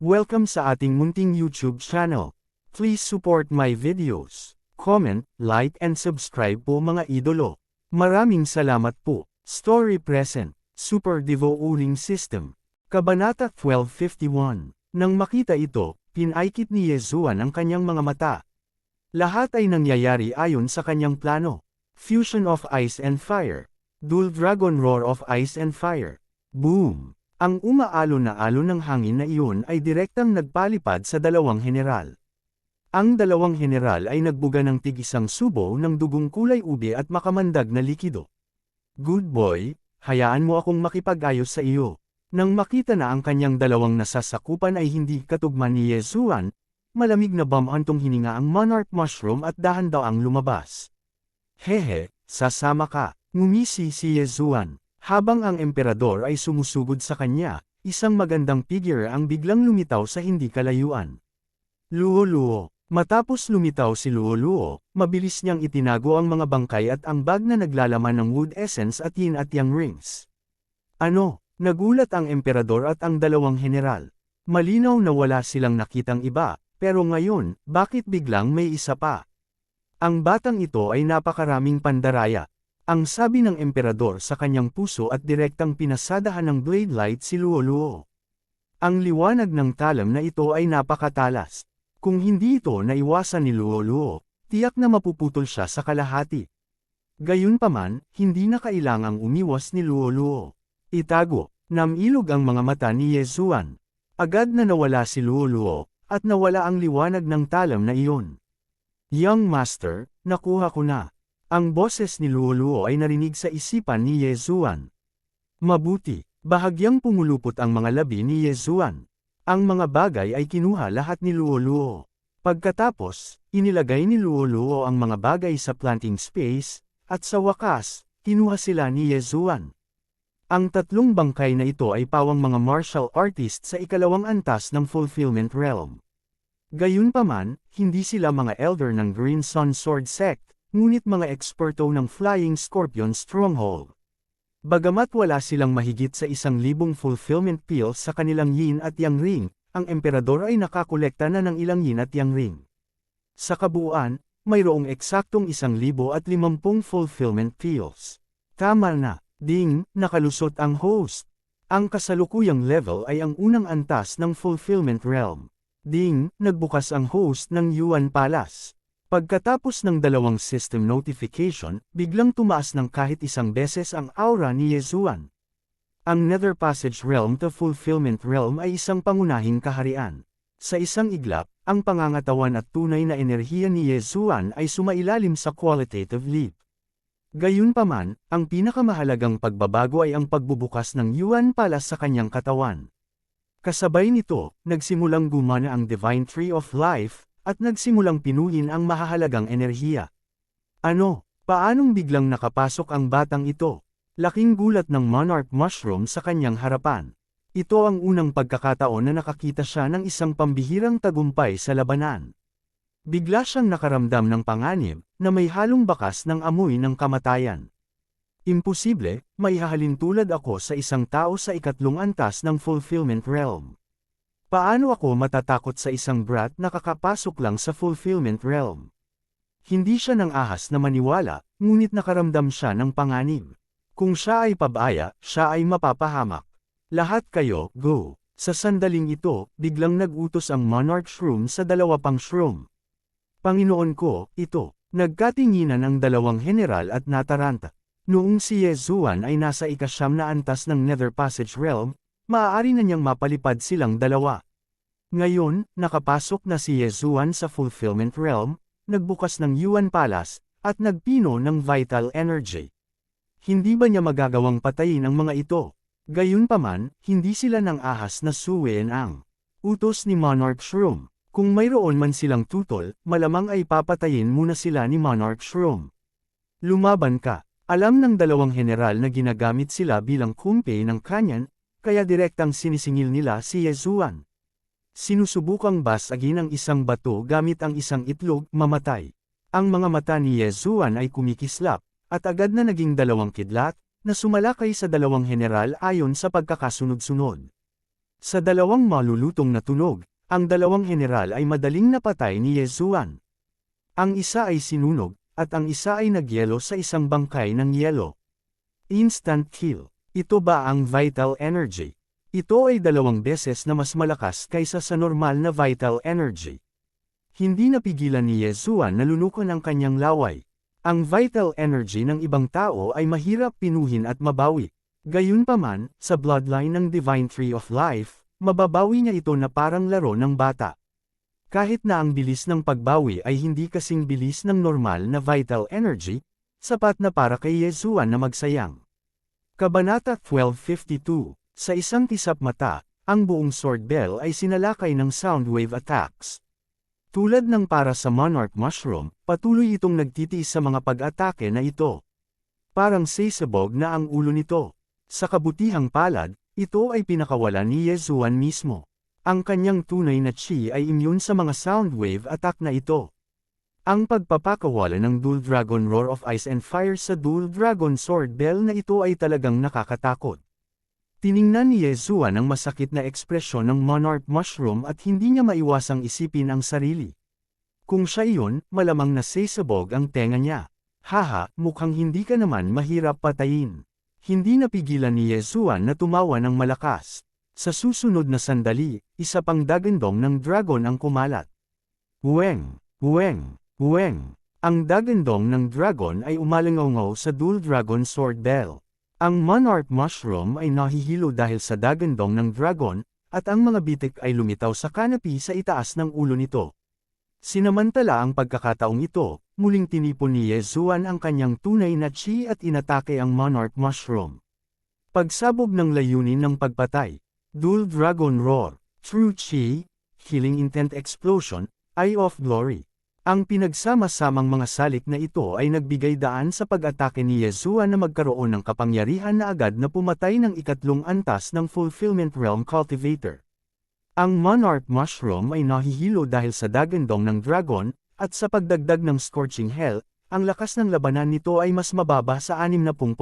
Welcome sa ating munting YouTube channel. Please support my videos. Comment, like and subscribe po mga idolo. Maraming salamat po. Story present. Super Devo Uling System. Kabanata 1251. Nang makita ito, pinaikit ni Yezuan ang kanyang mga mata. Lahat ay nangyayari ayon sa kanyang plano. Fusion of ice and fire. Dual Dragon Roar of ice and fire. Boom! Ang umaalon na alon ng hangin na iyon ay direktang nagpalipad sa dalawang general. Ang dalawang general ay nagbuga ng tig-isang subo ng dugong kulay ube at makamandag na likido. Good boy, hayaan mo akong makipag-ayos sa iyo. Nang makita na ang kanyang dalawang nasasakupan ay hindi katugma ni Yezuan, malamig na bamantong hininga ang Monarch Mushroom at dahan-daang lumabas. Hehe, sasama ka, ngumisi si Yezuan. Habang ang emperador ay sumusugod sa kanya, isang magandang figure ang biglang lumitaw sa hindi kalayuan. Luo-luo. Matapos lumitaw si Luo-luo, mabilis niyang itinago ang mga bangkay at ang bag na naglalaman ng wood essence at yin at yang rings. Ano? Nagulat ang emperador at ang dalawang general. Malinaw na wala silang nakitang iba, pero ngayon, bakit biglang may isa pa? Ang batang ito ay napakaraming pandaraya. Ang sabi ng emperador sa kanyang puso at direktang pinasadahan ng blade light si Luo-luo. Ang liwanag ng talam na ito ay napakatalas. Kung hindi ito naiwasan ni Luo-luo, tiyak na mapuputol siya sa kalahati. Gayunpaman, hindi na kailangang umiwas ni Luo-luo. Itago, namilog ang mga mata ni Yezuan. Agad na nawala si Luo-luo, at nawala ang liwanag ng talam na iyon. Young Master, nakuha ko na. Ang boses ni Luo-luo ay narinig sa isipan ni Yezuan. Mabuti, bahagyang pumulupot ang mga labi ni Yezuan. Ang mga bagay ay kinuha lahat ni Luo-luo. Pagkatapos, inilagay ni Luo-luo ang mga bagay sa planting space, at sa wakas, kinuha sila ni Yezuan. Ang tatlong bangkay na ito ay pawang mga martial artists sa ikalawang antas ng Fulfillment Realm. Gayunpaman, hindi sila mga elder ng Green Sun Sword Sect, ngunit mga eksperto ng Flying Scorpion Stronghold. Bagamat wala silang mahigit sa 1,000 fulfillment pills sa kanilang yin at yang ring, ang emperador ay nakakolekta na ng ilang yin at yang ring. Sa kabuuan, mayroong eksaktong 1,050 fulfillment pills. Tama na, ding, nakalusot ang host. Ang kasalukuyang level ay ang unang antas ng Fulfillment Realm. Ding, nagbukas ang host ng Yuan Palace. Pagkatapos ng dalawang system notification, biglang tumaas ng kahit isang beses ang aura ni Yezuan. Ang Nether Passage Realm to Fulfillment Realm ay isang pangunahing kaharian. Sa isang iglap, ang pangangatawan at tunay na enerhiya ni Yezuan ay sumailalim sa qualitative leap. Gayunpaman, ang pinakamahalagang pagbabago ay ang pagbubukas ng Yuan Palace sa kanyang katawan. Kasabay nito, nagsimulang gumana ang Divine Tree of Life, at nagsimulang pinuhin ang mahahalagang enerhiya. Ano? Paanong biglang nakapasok ang batang ito? Laking gulat ng Monarch Mushroom sa kanyang harapan. Ito ang unang pagkakataon na nakakita siya ng isang pambihirang tagumpay sa labanan. Bigla siyang nakaramdam ng panganib, na may halong bakas ng amoy ng kamatayan. Imposible, maihahalin tulad ako sa isang tao sa ikatlong antas ng Fulfillment Realm. Paano ako matatakot sa isang brat na kakapasok lang sa Fulfillment Realm? Hindi siya nang ahas na maniwala, ngunit nakaramdam siya ng panganib. Kung siya ay pabaya, siya ay mapapahamak. Lahat kayo, go! Sa sandaling ito, biglang nag-utos ang Monarch Shroom sa dalawa pang shroom. Panginoon ko, ito. Nagkatinginan ang dalawang general at nataranta. Noong si Yezuan ay nasa ikasyam na antas ng Nether Passage Realm, maaari na niyang mapalipad silang dalawa. Ngayon, nakapasok na si Yezuan sa Fulfillment Realm, nagbukas ng Yuan Palace, at nagpino ng vital energy. Hindi ba niya magagawang patayin ang mga ito? Gayunpaman, hindi sila nang ahas na suwiin ang utos ni Monarch Shroom. Kung mayroon man silang tutol, malamang ay papatayin muna sila ni Monarch Shroom. Lumaban ka. Alam ng dalawang general na ginagamit sila bilang kumpe ng kanyan, kaya direktang sinisingil nila si Yezuan. Sinusubukang basagin ang isang bato gamit ang isang itlog, mamatay. Ang mga mata ni Yezuan ay kumikislap, at agad na naging dalawang kidlat, na sumalakay sa dalawang general ayon sa pagkakasunod-sunod. Sa dalawang malulutong na tunog, ang dalawang general ay madaling napatay ni Yezuan. Ang isa ay sinunog, at ang isa ay nagyelo sa isang bangkay ng yelo. Instant kill. Ito ba ang vital energy? Ito ay 2 beses na mas malakas kaysa sa normal na vital energy. Hindi napigilan ni Yezuan na lunukan ang kanyang laway. Ang vital energy ng ibang tao ay mahirap pinuhin at mabawi. Gayunpaman, sa bloodline ng Divine Tree of Life, mababawi niya ito na parang laro ng bata. Kahit na ang bilis ng pagbawi ay hindi kasing bilis ng normal na vital energy, sapat na para kay Yezuan na magsayang. Kabanata 1252. Sa isang kisap mata, ang buong sword bell ay sinalakay ng sound wave attacks. Tulad ng para sa monarch mushroom, patuloy itong nagtitiis sa mga pag-atake na ito. Parang sisabog na ang ulo nito. Sa kabutihang palad, ito ay pinakawalan ni Yezuan mismo. Ang kanyang tunay na chi ay immune sa mga sound wave attack na ito. Ang pagpapakawala ng Dual Dragon Roar of Ice and Fire sa Dual Dragon Sword Bell na ito ay talagang nakakatakot. Tiningnan ni Yezuan ang masakit na ekspresyon ng Monarch Mushroom at hindi niya maiwasang isipin ang sarili. Kung siya iyon, malamang nasasabog ang tenga niya. Haha, mukhang hindi ka naman mahirap patayin. Hindi napigilan ni Yezuan na tumawa ng malakas. Sa susunod na sandali, isa pang dagandong ng dragon ang kumalat. Huweng, huweng, huweng. Ang dagandong ng dragon ay umalangaw sa Dual Dragon Sword Bell. Ang Monarch Mushroom ay nahihilo dahil sa dagandong ng dragon, at ang mga bitik ay lumitaw sa kanapi sa itaas ng ulo nito. Sinamantala ang pagkakataong ito, muling tinipon ni Yezuan ang kanyang tunay na chi at inatake ang Monarch Mushroom. Pagsabog ng layunin ng pagpatay, Dual Dragon Roar, True Chi, Healing Intent Explosion, Eye of Glory. Ang pinagsama-samang mga salik na ito ay nagbigay daan sa pag-atake ni Yezuan na magkaroon ng kapangyarihan na agad na pumatay ng ikatlong antas ng Fulfillment Realm Cultivator. Ang Monarch Mushroom ay nahihilo dahil sa dagandong ng dragon, at sa pagdagdag ng Scorching Hell, ang lakas ng labanan nito ay mas mababa sa 60%.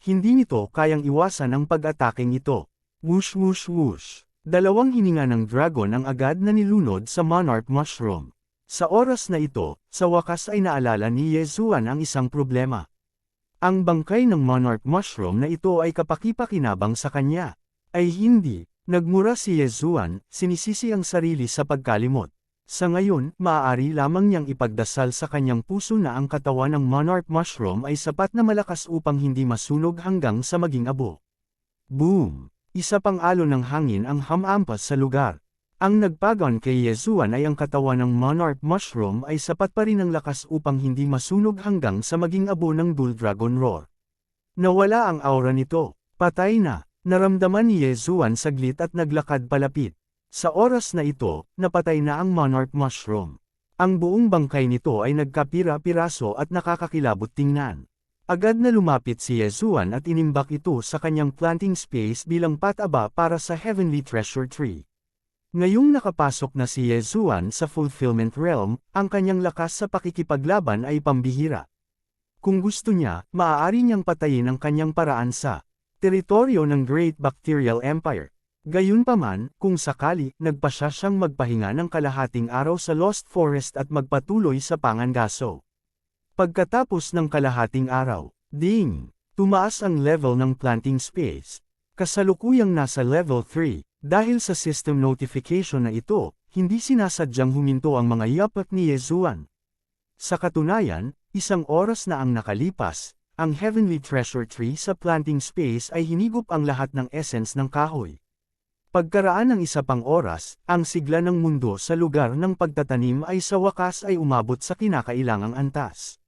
Hindi nito kayang iwasan ang pag-ataking ito. Whoosh whoosh whoosh. 2 hininga ng dragon ang agad na nilunod sa Monarch Mushroom. Sa oras na ito, sa wakas ay naalala ni Yezuan ang isang problema. Ang bangkay ng Monarch Mushroom na ito ay kapaki-pakinabang sa kanya. Ay hindi, nagmura si Yezuan, sinisisi ang sarili sa pagkalimot. Sa ngayon, maaari lamang niyang ipagdasal sa kanyang puso na ang katawan ng Monarch Mushroom ay sapat na malakas upang hindi masunog hanggang sa maging abo. Boom! Isa pang alon ng hangin ang hamampas sa lugar. Ang nagpagon kay Yezuan ay ang katawan ng Monarch Mushroom ay sapat pa rin ang lakas upang hindi masunog hanggang sa maging abo ng Dual Dragon Roar. Nawala ang aura nito. Patay na. Naramdaman ni Yezuan saglit at naglakad palapit. Sa oras na ito, napatay na ang Monarch Mushroom. Ang buong bangkay nito ay nagkapira-piraso at nakakakilabot tingnan. Agad na lumapit si Yezuan at inimbak ito sa kanyang planting space bilang pataba para sa Heavenly Treasure Tree. Ngayong nakapasok na si Yezuan sa Fulfillment Realm, ang kanyang lakas sa pakikipaglaban ay pambihira. Kung gusto niya, maaari niyang patayin ang kanyang paraan sa teritoryo ng Great Bacterial Empire. Gayunpaman, kung sakali, nagpasya siyang magpahinga ng kalahating araw sa Lost Forest at magpatuloy sa pangangaso. Pagkatapos ng kalahating araw, ding! Tumaas ang level ng planting space. Kasalukuyang nasa level 3. Dahil sa system notification na ito, hindi sinasadyang huminto ang mga yapak ni Yezuan. Sa katunayan, 1 oras na ang nakalipas, ang Heavenly Treasure Tree sa planting space ay hinigop ang lahat ng essence ng kahoy. Pagkaraan ng 1 pang oras, ang sigla ng mundo sa lugar ng pagtatanim ay sa wakas ay umabot sa kinakailangang antas.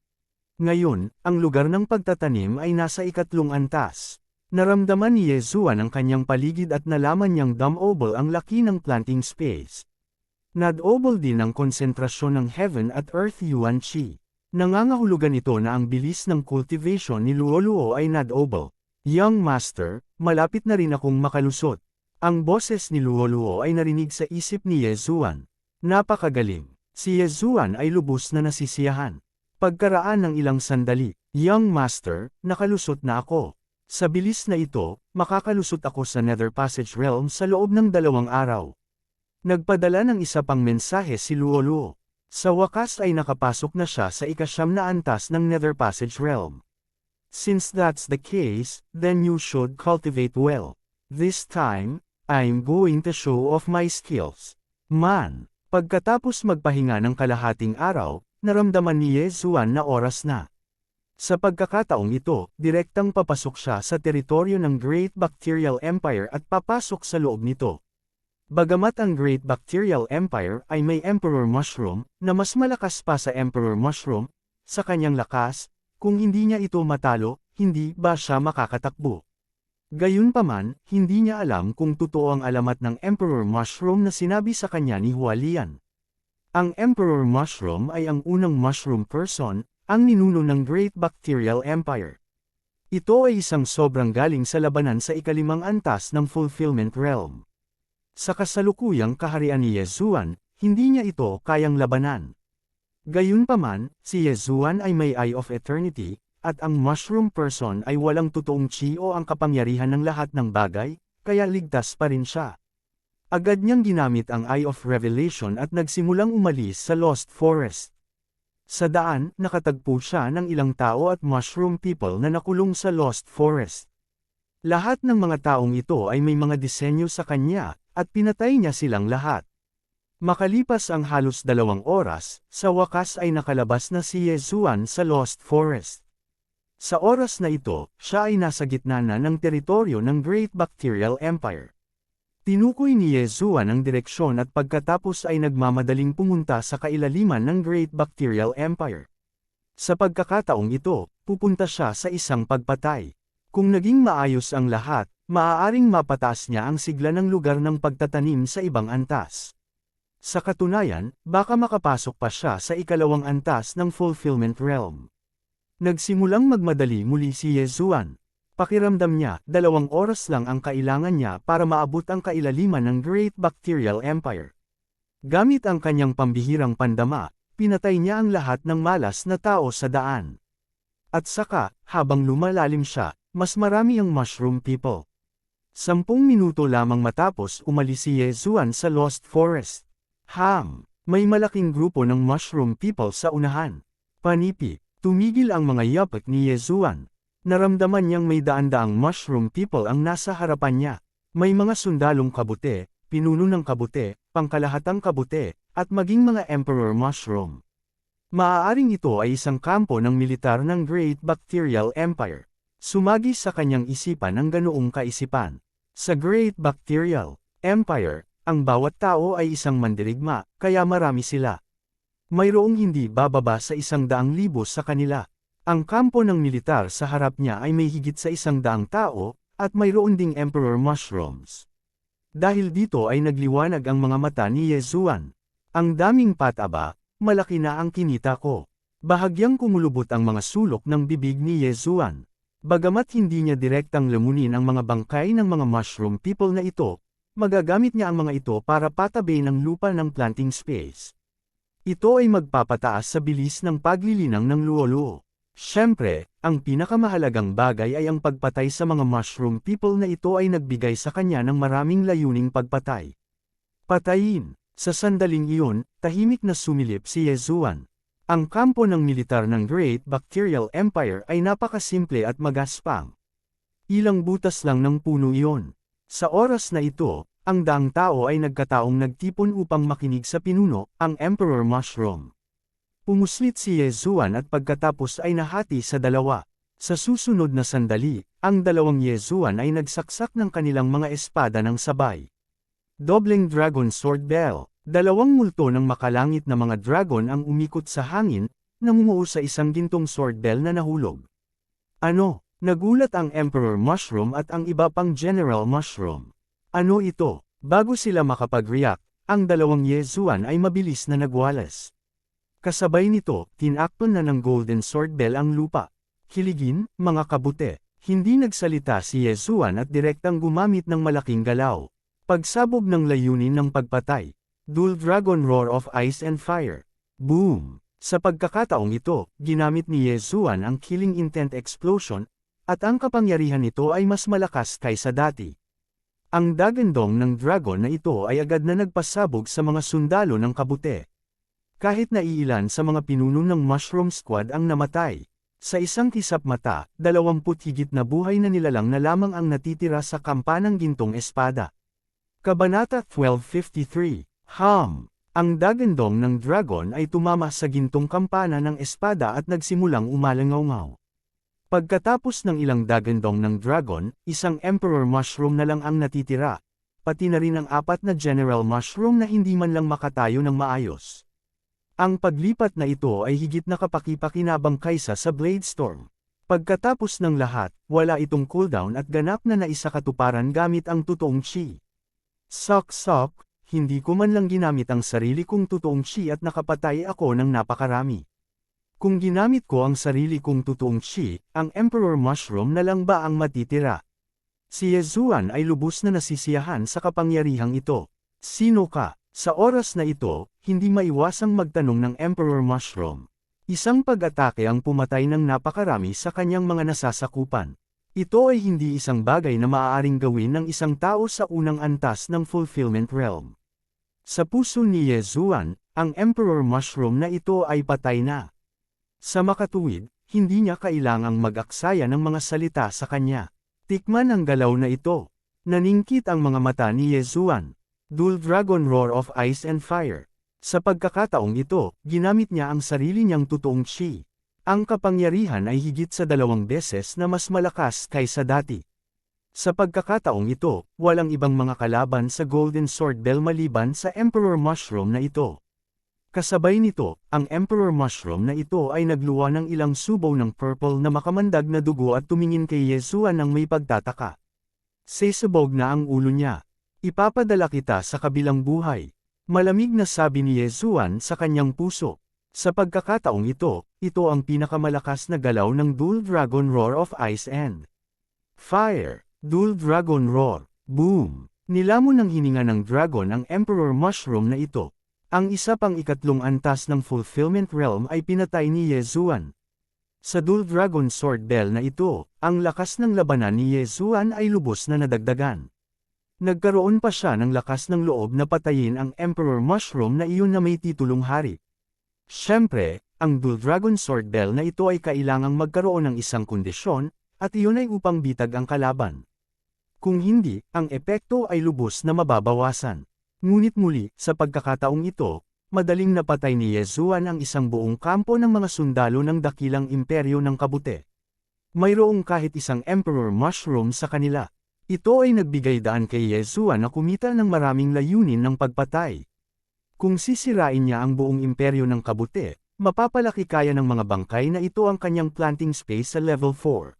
Ngayon, ang lugar ng pagtatanim ay nasa 3 antas. Naramdaman ni Yezuan ang kanyang paligid at nalaman niyang dumb-oble ang laki ng planting space. Nad-oble din ang konsentrasyon ng Heaven at Earth Yuan Chi. Nangangahulugan ito na ang bilis ng cultivation ni Luoluo ay nad-oble. Young Master, malapit na rin akong makalusot. Ang boses ni Luoluo ay narinig sa isip ni Yezuan. Napakagaling. Si Yezuan ay lubos na nasisiyahan. Pagkaraan ng ilang sandali, Young Master, nakalusot na ako. Sa bilis na ito, makakalusot ako sa Nether Passage Realm sa loob ng 2 araw. Nagpadala ng isa pang mensahe si Luoluo. Sa wakas ay nakapasok na siya sa ika-9 na antas ng Nether Passage Realm. Since that's the case, then you should cultivate well. This time, I'm going to show off my skills. Man! Pagkatapos magpahinga ng kalahating araw, naramdaman ni Ye Zuan na oras na. Sa pagkakataong ito, direktang papasok siya sa teritoryo ng Great Bacterial Empire at papasok sa loob nito. Bagamat ang Great Bacterial Empire ay may Emperor Mushroom, na mas malakas pa sa Emperor Mushroom, sa kanyang lakas, kung hindi niya ito matalo, hindi ba siya makakatakbo? Gayunpaman, hindi niya alam kung totoo ang alamat ng Emperor Mushroom na sinabi sa kanya ni Hualian. Ang Emperor Mushroom ay ang unang mushroom person, ang ninuno ng Great Bacterial Empire. Ito ay isang sobrang galing sa labanan sa ika-5 antas ng Fulfillment Realm. Sa kasalukuyang kaharian ni Ye Zuan, hindi niya ito kayang labanan. Gayunpaman, si Ye Zuan ay may Eye of Eternity, at ang Mushroom Person ay walang totoong chi o ang kapangyarihan ng lahat ng bagay, kaya ligtas pa rin siya. Agad niyang ginamit ang Eye of Revelation at nagsimulang umalis sa Lost Forest. Sa daan, nakatagpo siya ng ilang tao at mushroom people na nakulong sa Lost Forest. Lahat ng mga taong ito ay may mga disenyo sa kanya, at pinatay niya silang lahat. Makalipas ang halos 2 oras, sa wakas ay nakalabas na si Ye Zuan sa Lost Forest. Sa oras na ito, siya ay nasa gitna na ng teritoryo ng Great Bacterial Empire. Tinukoy ni Ye Zuan ang direksyon at pagkatapos ay nagmamadaling pumunta sa kailaliman ng Great Bacterial Empire. Sa pagkakataong ito, pupunta siya sa isang pagpatay. Kung naging maayos ang lahat, maaaring mapataas niya ang sigla ng lugar ng pagtatanim sa ibang antas. Sa katunayan, baka makapasok pa siya sa ika-2 antas ng Fulfillment Realm. Nagsimulang magmadali muli si Ye Zuan. Pakiramdam niya, 2 oras lang ang kailangan niya para maabot ang kailaliman ng Great Bacterial Empire. Gamit ang kanyang pambihirang pandama, pinatay niya ang lahat ng malas na tao sa daan. At saka, habang lumalalim siya, mas marami ang mushroom people. 10 minuto lamang matapos umalis si Ye Zuan sa Lost Forest. May malaking grupo ng mushroom people sa unahan. Panipi, tumigil ang mga yapak ni Ye Zuan. Naramdaman niyang may daan-daang mushroom people ang nasa harapan niya. May mga sundalong kabute, pinuno ng kabute, pangkalahatang kabute, at maging mga Emperor Mushroom. Maaaring ito ay isang kampo ng militar ng Great Bacterial Empire. Sumagi sa kanyang isipan ang ganoong kaisipan. Sa Great Bacterial Empire, ang bawat tao ay isang mandirigma, kaya marami sila. Mayroong hindi bababa sa 100,000 sa kanila. Ang kampo ng militar sa harap niya ay may higit sa 100 tao, at mayroon ding Emperor Mushrooms. Dahil dito ay nagliwanag ang mga mata ni Ye Zuan. Ang daming pataba, malaki na ang kinita ko. Bahagyang kumulubot ang mga sulok ng bibig ni Ye Zuan. Bagamat hindi niya direktang lamunin ang mga bangkay ng mga mushroom people na ito, magagamit niya ang mga ito para patabi ng lupa ng planting space. Ito ay magpapataas sa bilis ng paglilinang ng luo-luo. Siyempre, ang pinakamahalagang bagay ay ang pagpatay sa mga mushroom people na ito ay nagbigay sa kanya ng maraming layuning pagpatay. Patayin. Sa sandaling iyon, tahimik na sumilip si Ye Zuan. Ang kampo ng militar ng Great Bacterial Empire ay napakasimple at magaspang. Ilang butas lang ng puno iyon. Sa oras na ito, ang daang tao ay nagkataong nagtipon upang makinig sa pinuno, ang Emperor Mushroom. Pumuslit si Ye Zuan at pagkatapos ay nahati sa 2. Sa susunod na sandali, ang 2 Ye Zuan ay nagsaksak ng kanilang mga espada ng sabay. Dobleng Dragon Sword Bell. 2 multo ng makalangit na mga dragon ang umikot sa hangin, namumuo sa isang gintong sword bell na nahulog. Ano? Nagulat ang Emperor Mushroom at ang iba pang General Mushroom. Ano ito? Bago sila makapag-react, ang 2 Ye Zuan ay mabilis na nagwalas. Kasabay nito, tinakpan na ng Golden Sword Bell ang lupa. Kiligin, mga kabute. Hindi nagsalita si Ye Zuan at direktang gumamit ng malaking galaw. Pagsabog ng layunin ng pagpatay. Dual Dragon Roar of Ice and Fire. Boom! Sa pagkakataong ito, ginamit ni Ye Zuan ang Killing Intent Explosion, at ang kapangyarihan nito ay mas malakas kaysa dati. Ang dagandong ng dragon na ito ay agad na nagpasabog sa mga sundalo ng kabute. Kahit na iilan sa mga pinuno ng Mushroom Squad ang namatay, sa isang kisap mata, 20 higit na buhay na nilalang na lamang ang natitira sa kampanang gintong espada. Kabanata 1253, Ang dagandong ng dragon ay tumama sa gintong kampana ng espada at nagsimulang umalangaw-ngaw. Pagkatapos ng ilang dagandong ng dragon, isang Emperor Mushroom na lang ang natitira, pati na rin ang 4 na General Mushroom na hindi man lang makatayo ng maayos. Ang paglipat na ito ay higit na kapaki-pakinabang kaysa sa Blade Storm. Pagkatapos ng lahat, wala itong cooldown at ganap na naisakatuparan gamit ang totoong chi. Sok, hindi ko man lang ginamit ang sarili kong totoong chi at nakapatay ako ng napakarami. Kung ginamit ko ang sarili kong totoong chi, ang Emperor Mushroom na lang ba ang matitira? Si Yezuan ay lubos na nasisiyahan sa kapangyarihang ito. Sino ka? Sa oras na ito, hindi maiwasang magtanong ng Emperor Mushroom. Isang pag-atake ang pumatay ng napakarami sa kanyang mga nasasakupan. Ito ay hindi isang bagay na maaaring gawin ng isang tao sa unang antas ng Fulfillment Realm. Sa puso ni Yezuan, ang Emperor Mushroom na ito ay patay na. Sa makatuwid, hindi niya kailangang mag-aksaya ng mga salita sa kanya. Tikman ang galaw na ito. Naningkit ang mga mata ni Yezuan. Dual Dragon Roar of Ice and Fire. Sa pagkakataong ito, ginamit niya ang sarili niyang totoong chi. Ang kapangyarihan ay higit sa 2 beses na mas malakas kaysa dati. Sa pagkakataong ito, walang ibang mga kalaban sa Golden Sword Bell maliban sa Emperor Mushroom na ito. Kasabay nito, ang Emperor Mushroom na ito ay nagluwa ng ilang subaw ng purple na makamandag na dugo at tumingin kay Yezuan ng may pagtataka. Sesabog na ang ulo niya. Ipapadala kita sa kabilang buhay. Malamig na sabi ni Yezuan sa kanyang puso. Sa pagkakataong ito ang pinakamalakas na galaw ng Dual Dragon Roar of Ice and Fire. Dual Dragon Roar. Boom! Nilamon ng hininga ng dragon ang Emperor Mushroom na ito. Ang isa pang ikatlong antas ng Fulfillment Realm ay pinatay ni Yezuan. Sa Dual Dragon Sword Bell na ito, ang lakas ng labanan ni Yezuan ay lubos na nadagdagan. Nagkaroon pa siya ng lakas ng loob na patayin ang Emperor Mushroom na iyon na may titulong hari. Siyempre, ang Dual Dragon Sword Bell na ito ay kailangang magkaroon ng isang kondisyon, at iyon ay upang bitag ang kalaban. Kung hindi, ang epekto ay lubos na mababawasan. Ngunit muli, sa pagkakataong ito, madaling napatay ni Yezuan ang isang buong kampo ng mga sundalo ng dakilang imperyo ng kabute. Mayroong kahit isang Emperor Mushroom sa kanila. Ito ay nagbigay daan kay Yezuan na kumita ng maraming layunin ng pagpatay. Kung sisirain niya ang buong imperyo ng kabute, mapapalaki kaya ng mga bangkay na ito ang kanyang planting space sa level 4.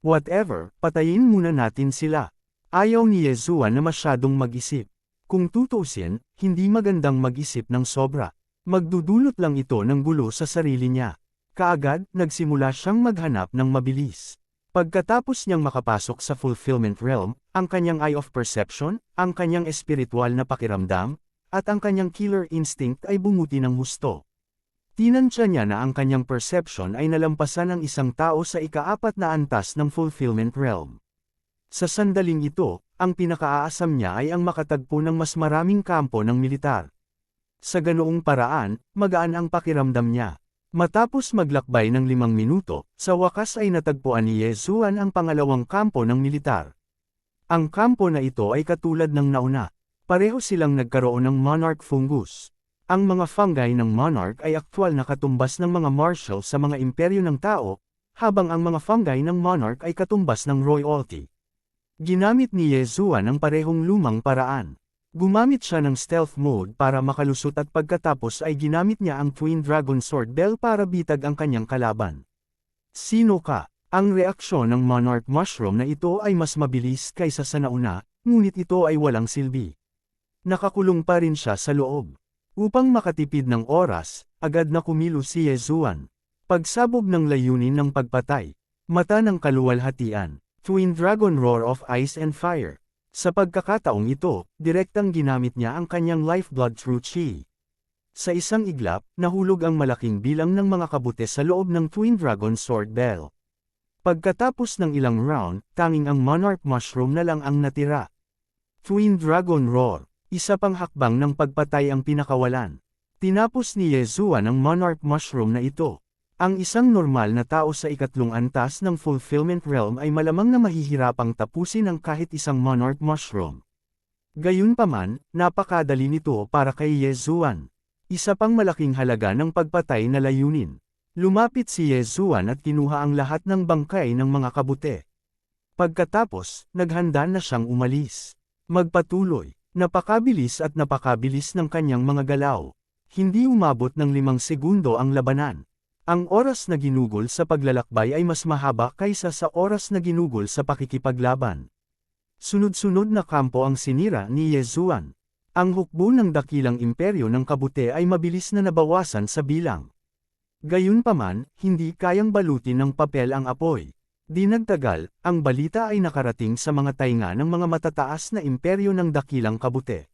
Whatever, patayin muna natin sila. Ayaw ni Yezuan na masyadong mag-isip. Kung tutuusin, hindi magandang mag-isip ng sobra. Magdudulot lang ito ng gulo sa sarili niya. Kaagad, nagsimula siyang maghanap ng mabilis. Pagkatapos niyang makapasok sa Fulfillment Realm, ang kanyang Eye of Perception, ang kanyang espiritual na pakiramdam, at ang kanyang killer instinct ay bumuti ng husto. Tinansya niya na ang kanyang perception ay nalampasan ng isang tao sa ika-4 na antas ng Fulfillment Realm. Sa sandaling ito, ang pinakaaasam niya ay ang makatagpo ng mas maraming kampo ng militar. Sa ganoong paraan, magaan ang pakiramdam niya. Matapos maglakbay ng 5 minuto, sa wakas ay natagpuan ni Yezuan ang pangalawang kampo ng militar. Ang kampo na ito ay katulad ng nauna. Pareho silang nagkaroon ng Monarch Fungus. Ang mga fungi ng Monarch ay aktwal na katumbas ng mga marshal sa mga imperyo ng tao, habang ang mga fungi ng Monarch ay katumbas ng royalty. Ginamit ni Yezuan ang parehong lumang paraan. Gumamit siya ng stealth mode para makalusot at pagkatapos ay ginamit niya ang Twin Dragon Sword Bell para bitag ang kanyang kalaban. Sino ka? Ang reaksyon ng Monarch Mushroom na ito ay mas mabilis kaysa sa nauna, ngunit ito ay walang silbi. Nakakulong pa rin siya sa loob. Upang makatipid ng oras, agad na kumilos si Yezuan. Pagsabog ng layunin ng pagpatay. Mata ng kaluwalhatian. Twin Dragon Roar of Ice and Fire. Sa pagkakataong ito, direktang ginamit niya ang kanyang Lifeblood True Chi. Sa isang iglap, nahulog ang malaking bilang ng mga kabute sa loob ng Twin Dragon Sword Bell. Pagkatapos ng ilang round, tanging ang Monarch Mushroom na lang ang natira. Twin Dragon Roar, isa pang hakbang ng pagpatay ang pinakawalan. Tinapos ni Yezuan ang Monarch Mushroom na ito. Ang isang normal na tao sa ikatlong antas ng Fulfillment Realm ay malamang na mahihirapang tapusin ang kahit isang Monarch Mushroom. Gayunpaman, napakadali nito para kay Yezuan. Isa pang malaking halaga ng pagpatay na layunin. Lumapit si Yezuan at kinuha ang lahat ng bangkay ng mga kabute. Pagkatapos, naghanda na siyang umalis. Magpatuloy, napakabilis ng kanyang mga galaw. Hindi umabot ng 5 segundo ang labanan. Ang oras na ginugol sa paglalakbay ay mas mahaba kaysa sa oras na ginugol sa pakikipaglaban. Sunod-sunod na kampo ang sinira ni Yezuan. Ang hukbo ng dakilang imperyo ng kabute ay mabilis na nabawasan sa bilang. Gayunpaman, hindi kayang balutin ng papel ang apoy. Di nagtagal, ang balita ay nakarating sa mga tainga ng mga matataas na imperyo ng dakilang kabute.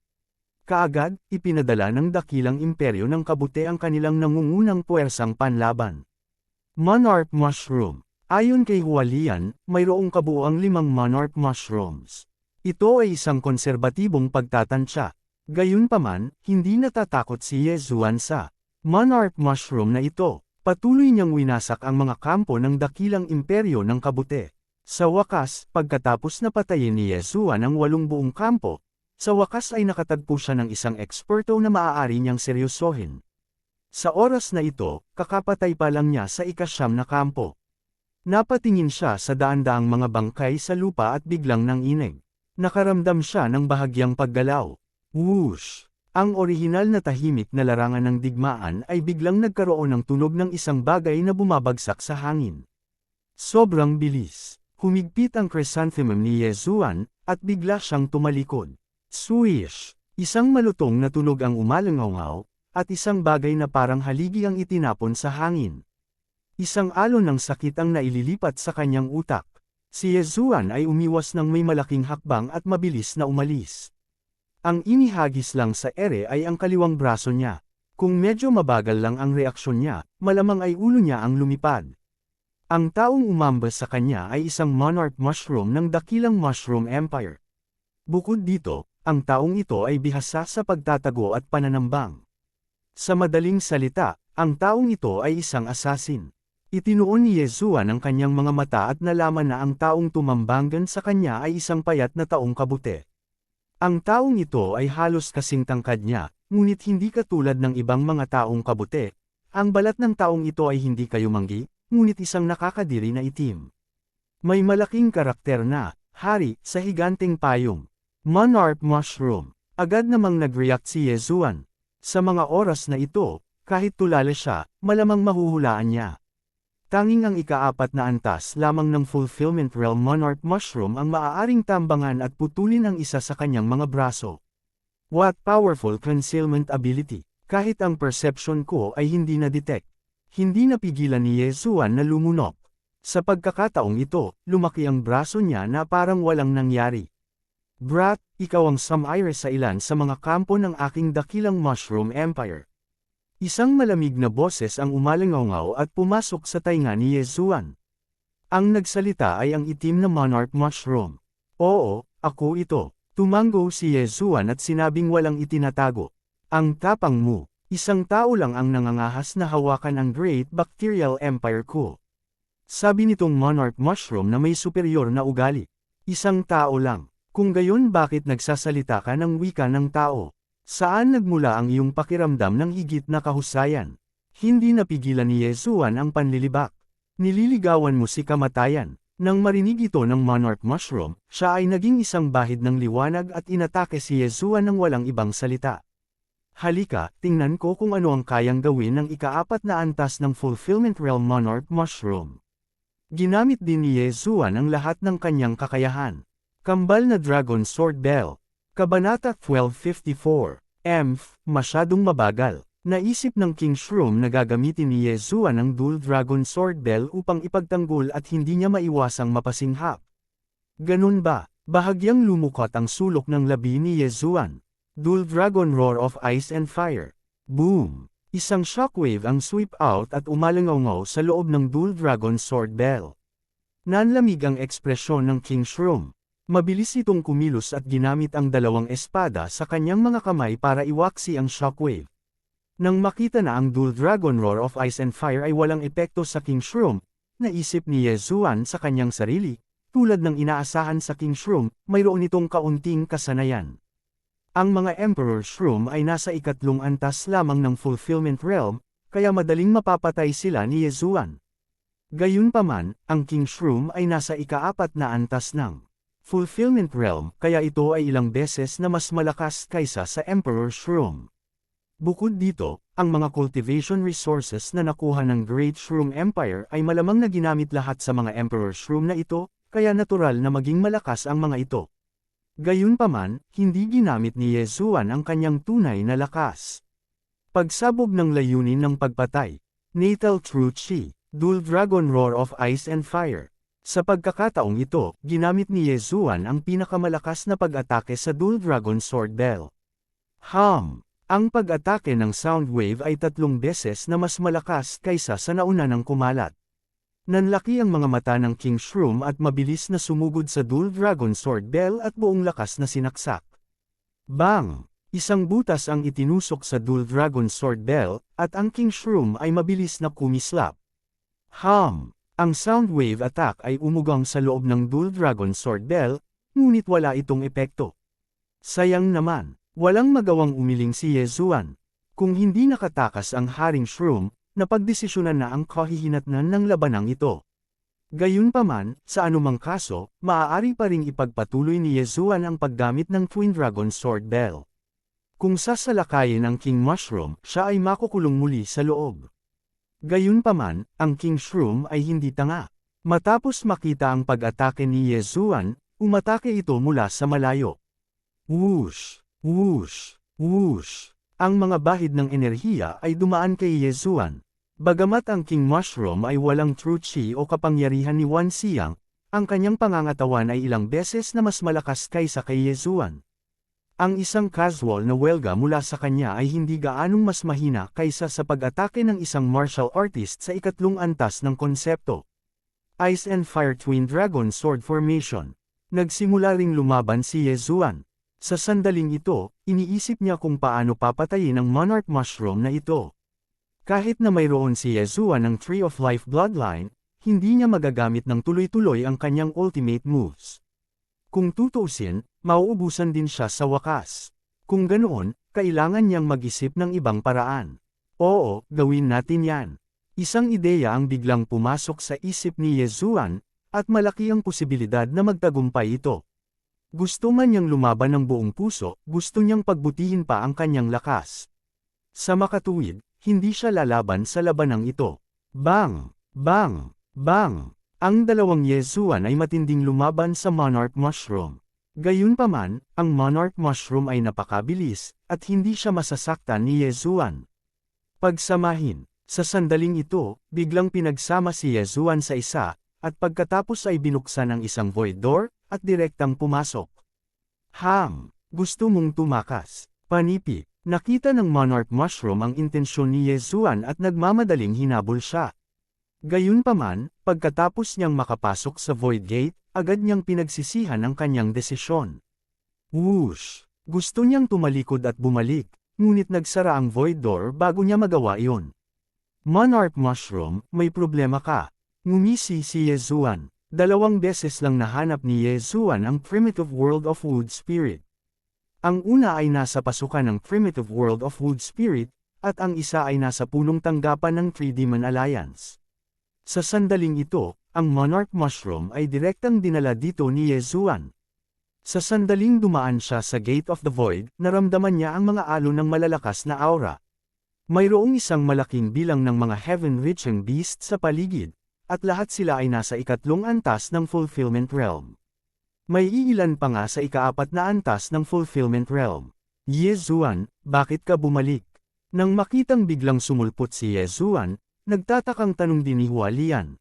Kaagad, ipinadala ng dakilang imperyo ng kabute ang kanilang nangungunang puwersang panlaban. Monarch Mushroom. Ayon kay Hualian, mayroong kabuuang 5 Monarch Mushrooms. Ito ay isang konserbatibong pagtatansya. Gayunpaman, hindi natatakot si Yezuan sa Monarch Mushroom na ito. Patuloy niyang winasak ang mga kampo ng dakilang imperyo ng kabute. Sa wakas, pagkatapos na patayin ni Yezuan ang 8 buong kampo, sa wakas ay nakatagpo siya ng isang eksperto na maaari niyang seryosohin. Sa oras na ito, kakapatay pa lang niya sa ika-9 na kampo. Napatingin siya sa daan-daang mga bangkay sa lupa at biglang nanginig. Nakaramdam siya ng bahagyang paggalaw. Whoosh! Ang orihinal na tahimik na larangan ng digmaan ay biglang nagkaroon ng tunog ng isang bagay na bumabagsak sa hangin. Sobrang bilis. Humigpit ang chrysanthemum ni Yezuan, at bigla siyang tumalikod. Swish! Isang malutong na tunog ang umalangaw, at isang bagay na parang haligi ang itinapon sa hangin. Isang alon ng sakit ang naililipat sa kanyang utak. Si Yezuan ay umiwas ng may malaking hakbang at mabilis na umalis. Ang inihagis lang sa ere ay ang kaliwang braso niya. Kung medyo mabagal lang ang reaksyon niya, malamang ay ulo niya ang lumipad. Ang taong umambas sa kanya ay isang Monarch Mushroom ng dakilang Mushroom Empire. Bukod dito, ang taong ito ay bihasa sa pagtatago at pananambang. Sa madaling salita, ang taong ito ay isang assassin. Itinuon ni Yezuan ang kanyang mga mata at nalaman na ang taong tumambanggan sa kanya ay isang payat na taong kabute. Ang taong ito ay halos kasing tangkad niya, ngunit hindi katulad ng ibang mga taong kabute. Ang balat ng taong ito ay hindi kayumanggi, ngunit isang nakakadiri na itim. May malaking karakter na, hari, sa higanteng payong. Monarch Mushroom. Agad namang nag-react si Yezuan. Sa mga oras na ito, kahit tulala siya, malamang mahuhulaan niya. Tanging ang ika-4 na antas lamang ng Fulfillment Realm Monarch Mushroom ang maaaring tambangan at putulin ang isa sa kanyang mga braso. What powerful concealment ability! Kahit ang perception ko ay hindi na-detect. Hindi napigilan ni Yezuan na lumunok. Sa pagkakataong ito, lumaki ang braso niya na parang walang nangyari. Brat, ikaw ang sumire sa ilan sa mga kampo ng aking dakilang Mushroom Empire. Isang malamig na boses ang umalangaw at pumasok sa tainga ni Yezuan. Ang nagsalita ay ang itim na Monarch Mushroom. Oo, ako ito. Tumango si Yezuan at sinabing walang itinatago. Ang tapang mo, isang tao lang ang nangangahas na hawakan ang Great Bacterial Empire ko. Sabi nitong Monarch Mushroom na may superior na ugali. Isang tao lang. Kung gayon bakit nagsasalita ka ng wika ng tao? Saan nagmula ang iyong pakiramdam ng higit na kahusayan? Hindi napigilan ni Yezuan ang panlilibak. Nililigawan mo si kamatayan. Nang marinig ito ng Monarch Mushroom, siya ay naging isang bahid ng liwanag at inatake si Yezuan ng walang ibang salita. Halika, tingnan ko kung ano ang kayang gawin ng ika-4 na antas ng Fulfillment Realm Monarch Mushroom. Ginamit din ni Yezuan ang lahat ng kanyang kakayahan. Kambal na Dragon Sword Bell. Kabanata 1254. Masyadong mabagal. Naisip ng King Shroom na gagamitin ni Yezuan ang Dual Dragon Sword Bell upang ipagtanggol at hindi niya maiwasang mapasinghap. Ganun ba? Bahagyang lumukot ang sulok ng labi ni Yezuan. Dual Dragon Roar of Ice and Fire. Boom! Isang shockwave ang sweep out at umalangaw sa loob ng Dual Dragon Sword Bell. Nanlamig ang ekspresyon ng King Shroom. Mabilis itong kumilos at ginamit ang dalawang espada sa kanyang mga kamay para iwaksi ang shockwave. Nang makita na ang Dual Dragon Roar of Ice and Fire ay walang epekto sa King Shroom, naisip ni Yezuan sa kanyang sarili, tulad ng inaasahan sa King Shroom, mayroon itong kaunting kasanayan. Ang mga Emperor Shroom ay nasa ikatlong antas lamang ng Fulfillment Realm, kaya madaling mapapatay sila ni Yezuan. Gayunpaman, ang King Shroom ay nasa ikaapat na antas ng Fulfillment Realm, kaya ito ay ilang beses na mas malakas kaysa sa Emperor Shroom. Bukod dito, ang mga cultivation resources na nakuha ng Great Shroom Empire ay malamang na ginamit lahat sa mga Emperor Shroom na ito, kaya natural na maging malakas ang mga ito. Gayunpaman, hindi ginamit ni Yezuan ang kanyang tunay na lakas. Pagsabog ng layunin ng pagpatay. Natal True Chi, Dual Dragon Roar of Ice and Fire. Sa pagkakataong ito, ginamit ni Yezuan ang pinakamalakas na pag-atake sa Dual Dragon Sword Bell. Ang pag-atake ng Soundwave ay 3 beses na mas malakas kaysa sa nauna ng kumalat. Nanlaki ang mga mata ng King Shroom at mabilis na sumugod sa Dual Dragon Sword Bell at buong lakas na sinaksak. Bang! Isang butas ang itinusok sa Dual Dragon Sword Bell, at ang King Shroom ay mabilis na kumislap. Ang Soundwave attack ay umugang sa loob ng Dual Dragon Sword Bell, ngunit wala itong epekto. Sayang naman, walang magawang umiling si Yezuan. Kung hindi nakatakas ang Haring Shroom, napagdesisyonan na ang kahihinatnan ng labanang ito. Gayunpaman, sa anumang kaso, maaari pa ring ipagpatuloy ni Yezuan ang paggamit ng Twin Dragon Sword Bell. Kung sasalakayin ang King Mushroom, siya ay makukulong muli sa loob. Gayunpaman, ang King Shroom ay hindi tanga. Matapos makita ang pag-atake ni Yezuan, umatake ito mula sa malayo. Whoosh! Whoosh! Whoosh! Ang mga bahid ng enerhiya ay dumaan kay Yezuan. Bagamat ang King Mushroom ay walang True Chi o kapangyarihan ni Wan Xiang, ang kanyang pangangatawan ay ilang beses na mas malakas kaysa kay Yezuan. Ang isang casual na welga mula sa kanya ay hindi gaanong mas mahina kaysa sa pag-atake ng isang martial artist sa ikatlong antas ng konsepto. Ice and Fire Twin Dragon Sword Formation. Nagsimula ring lumaban si Yezuan. Sa sandaling ito, iniisip niya kung paano papatayin ang Monarch Mushroom na ito. Kahit na mayroon si Yezuan ng Tree of Life Bloodline, hindi niya magagamit ng tuloy-tuloy ang kanyang ultimate moves. Kung tutuusin, mauubusan din siya sa wakas. Kung ganoon, kailangan niyang mag-isip ng ibang paraan. Oo, gawin natin yan. Isang ideya ang biglang pumasok sa isip ni Yezuan, at malaki ang posibilidad na magtagumpay ito. Gusto man niyang lumaban ng buong puso, gusto niyang pagbutihin pa ang kanyang lakas. Sa makatuwid, hindi siya lalaban sa labanang ito. Bang! Bang! Bang! Ang dalawang Yezuan ay matinding lumaban sa Monarch Mushroom. Gayunpaman, ang Monarch Mushroom ay napakabilis, at hindi siya masasaktan ni Yezuan. Pagsamahin, sa sandaling ito, biglang pinagsama si Yezuan sa isa, at pagkatapos ay binuksan ang isang void door, at direktang pumasok. Gusto mong tumakas. Panipi, nakita ng Monarch Mushroom ang intensyon ni Yezuan at nagmamadaling hinabol siya. Gayunpaman, pagkatapos niyang makapasok sa Void Gate, agad niyang pinagsisihan ang kanyang desisyon. Whoosh! Gusto niyang tumalikod at bumalik, ngunit nagsara ang Void Door bago niya magawa iyon. Monarch Mushroom, may problema ka. Ngumisi si Yezuan. 2 beses lang nahanap ni Yezuan ang Primitive World of Wood Spirit. Ang una ay nasa pasukan ng Primitive World of Wood Spirit, at ang isa ay nasa punong tanggapan ng Three Demon Alliance. Sa sandaling ito, ang Monarch Mushroom ay direktang dinala dito ni Yezuan. Sa sandaling dumaan siya sa Gate of the Void, naramdaman niya ang mga alon ng malalakas na aura. Mayroong isang malaking bilang ng mga heaven-reaching beasts sa paligid, at lahat sila ay nasa ikatlong antas ng Fulfillment Realm. May iilan pa nga sa ikaapat na antas ng Fulfillment Realm. Yezuan, bakit ka bumalik? Nang makitang biglang sumulpot si Yezuan, nagtatakang tanong din ni Hualian.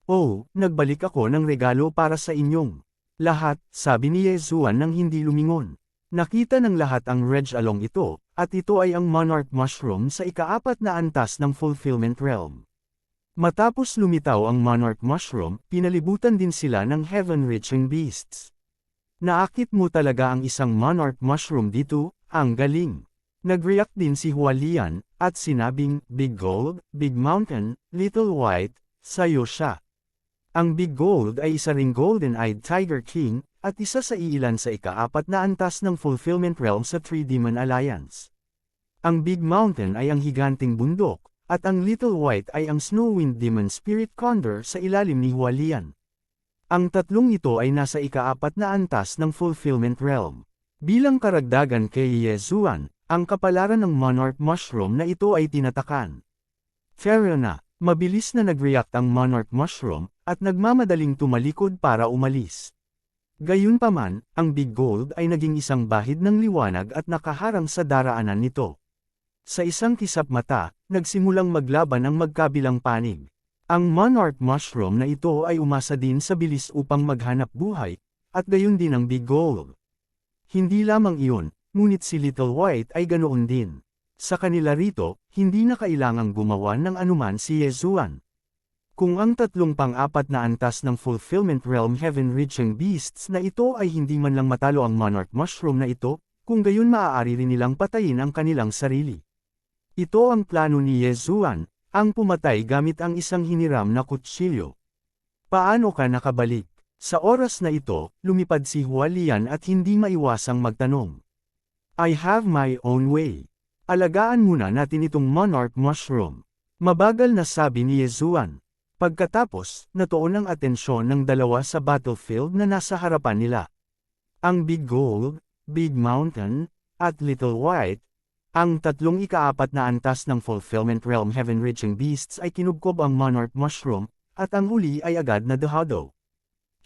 Oh, nagbalik ako ng regalo para sa inyong lahat, sabi ni Yezuan nang hindi lumingon. Nakita ng lahat ang Reg Along ito, at ito ay ang Monarch Mushroom sa ikaapat na antas ng Fulfillment Realm. Matapos lumitaw ang monarch mushroom, pinalibutan din sila ng heaven-reaching beasts. Naakit mo talaga ang isang monarch mushroom dito, ang galing. Nag-react din si Hualian, at sinabing, Big Gold, Big Mountain, Little White, sayo siya. Ang Big Gold ay isa ring golden-eyed Tiger King, at isa sa iilan sa ika-4 na antas ng Fulfillment Realm sa Three Demon Alliance. Ang Big Mountain ay ang higanting bundok, at ang Little White ay ang Snowwind Demon Spirit Condor sa ilalim ni Hualian. Ang tatlong ito ay nasa ika-4 na antas ng Fulfillment Realm. Bilang karagdagan kay Yezuan, ang kapalaran ng Monarch Mushroom na ito ay tinatakan. Fair na, mabilis na nag-react ang Monarch Mushroom, at nagmamadaling tumalikod para umalis. Gayunpaman, ang Big Gold ay naging isang bahid ng liwanag at nakaharang sa daraanan nito. Sa isang kisap mata, nagsimulang maglaban ang magkabilang panig. Ang Monarch Mushroom na ito ay umasa din sa bilis upang maghanap buhay, at gayon din ang Big Gold. Hindi lamang iyon, ngunit si Little White ay ganoon din. Sa kanila rito, hindi na kailangang gumawa ng anuman si Yezuan. Kung ang tatlong pang-4 na antas ng Fulfillment Realm Heaven-reaching beasts na ito ay hindi man lang matalo ang Monarch Mushroom na ito, kung gayon maaari rin nilang patayin ang kanilang sarili. Ito ang plano ni Yezuan, ang pumatay gamit ang isang hiniram na kutsilyo. Paano ka nakabalik? Sa oras na ito, lumipad si Hualian at hindi maiwasang magtanong. I have my own way. Alagaan muna natin itong Monarch Mushroom. Mabagal na sabi ni Yezuan. Pagkatapos, natuon ang atensyon ng dalawa sa battlefield na nasa harapan nila. Ang Big Gold, Big Mountain, at Little White, ang tatlong ika-4 na antas ng Fulfillment Realm Heaven-reaching beasts ay kinubkob ang Monarch Mushroom, at ang huli ay agad na dahado.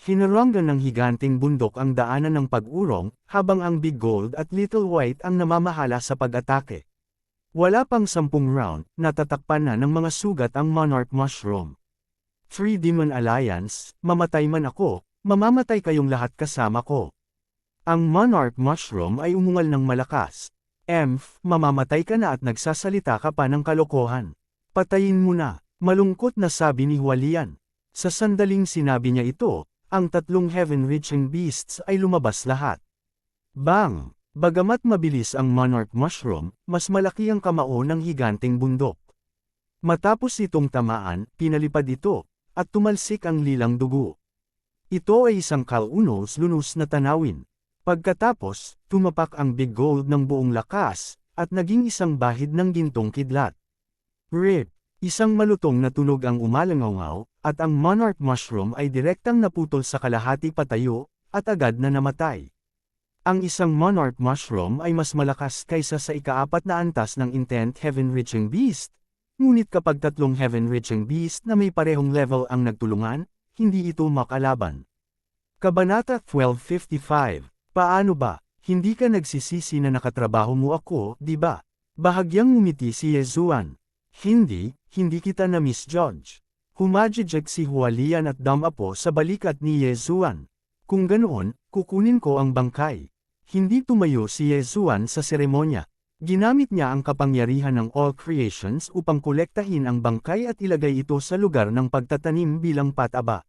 Hinaranggan ng higanting bundok ang daanan ng pag-urong, habang ang Big Gold at Little White ang namamahala sa pag-atake. Wala pang 10 round, natatakpan na ng mga sugat ang Monarch Mushroom. Three Demon Alliance, mamatay man ako, mamamatay kayong lahat kasama ko. Ang Monarch Mushroom ay umungal ng malakas. Mamamatay ka na at nagsasalita ka pa ng kalokohan. Patayin mo na, malungkot na sabi ni Hualian. Sa sandaling sinabi niya ito, ang tatlong heaven-reaching beasts ay lumabas lahat. Bang! Bagamat mabilis ang Monarch Mushroom, mas malaki ang kamao ng higanting bundok. Matapos itong tamaan, pinalipad ito, at tumalsik ang lilang dugo. Ito ay isang kalunos-lunos na tanawin. Pagkatapos, tumapak ang Big Gold ng buong lakas, at naging isang bahid ng gintong kidlat. Rip! Isang malutong na tunog ang umalangaw, at ang Monarch Mushroom ay direktang naputol sa kalahati patayo, at agad na namatay. Ang isang Monarch Mushroom ay mas malakas kaysa sa ika-4 na antas ng Intent Heaven-reaching beast, ngunit kapag tatlong Heaven-reaching beast na may parehong level ang nagtulungan, hindi ito makalaban. Kabanata 1255. Paano ba? Hindi ka nagsisisi na nakatrabaho mo ako, di ba? Bahagyang ngumiti si Yezuan. Hindi kita na misjudge. Humajijek si Hualian at damapo sa balikat ni Yezuan. Kung ganoon, kukunin ko ang bangkay. Hindi tumayo si Yezuan sa seremonya. Ginamit niya ang kapangyarihan ng All Creations upang kolektahin ang bangkay at ilagay ito sa lugar ng pagtatanim bilang pataba.